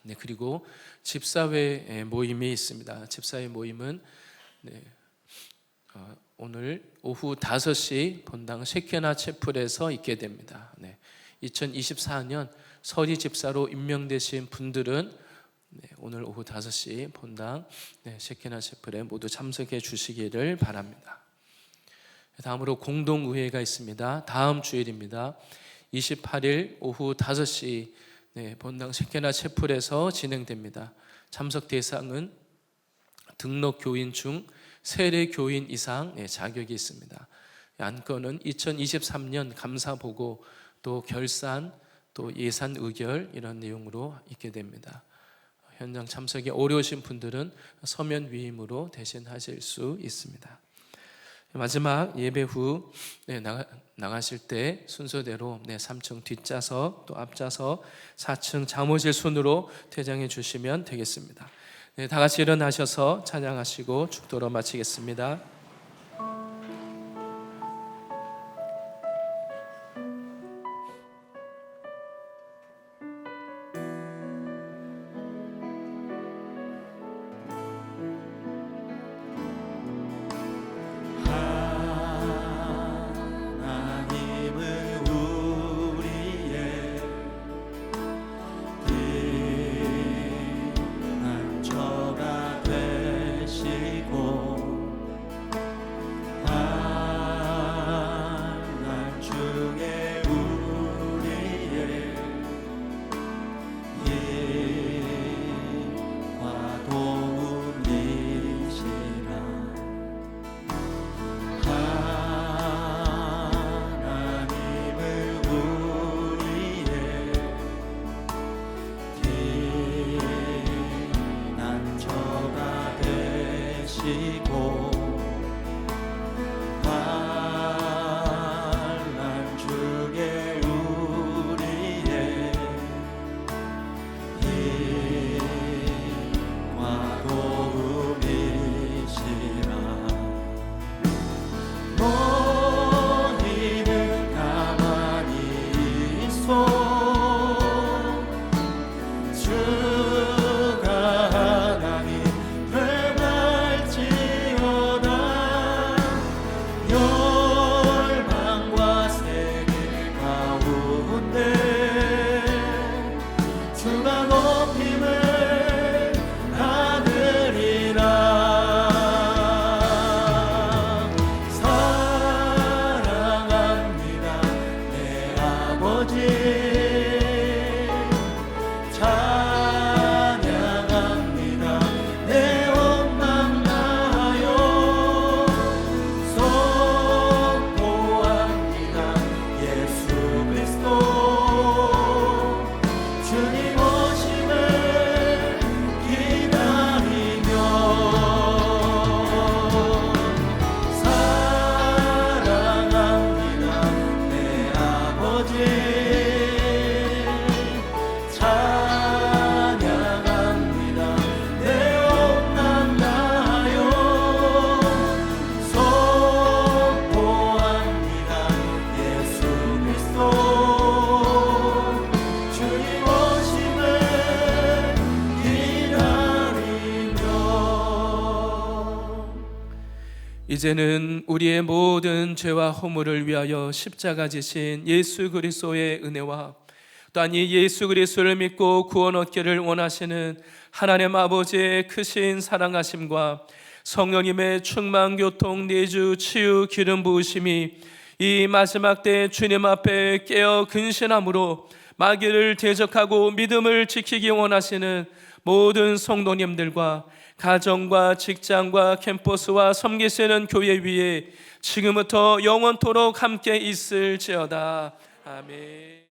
네, 그리고 집사회 모임이 있습니다. 집사회 모임은 오늘 오후 5시 본당 셰케나 채플에서 있게 됩니다. 2024년 서리 집사로 임명되신 분들은 오늘 오후 5시 본당 셰케나 채플에 모두 참석해 주시기를 바랍니다. 다음으로 공동의회가 있습니다. 다음 주일입니다. 28일 오후 5시 본당 셰케나 채플에서 진행됩니다. 참석 대상은 등록 교인 중 세례 교인 이상 자격이 있습니다. 안건은 2023년 감사보고 또 결산 또 예산 의결 이런 내용으로 있게 됩니다. 현장 참석이 어려우신 분들은 서면 위임으로 대신하실 수 있습니다. 마지막 예배 후 나가실 때 순서대로 3층 뒷좌석 또 앞좌석 4층 잠옷일 순으로 퇴장해 주시면 되겠습니다. 다 같이 일어나셔서 찬양하시고 축도로 마치겠습니다. 이제는 우리의 모든 죄와 허물을 위하여 십자가 지신 예수 그리스도의 은혜와 또한 이 예수 그리스도를 믿고 구원 얻기를 원하시는 하나님 아버지의 크신 사랑하심과 성령님의 충만 교통 내주 치유 기름 부으심이 이 마지막 때 주님 앞에 깨어 근신함으로 마귀를 대적하고 믿음을 지키기 원하시는 모든 성도님들과 가정과 직장과 캠퍼스와 섬기시는 교회 위에 지금부터 영원토록 함께 있을지어다. 아멘.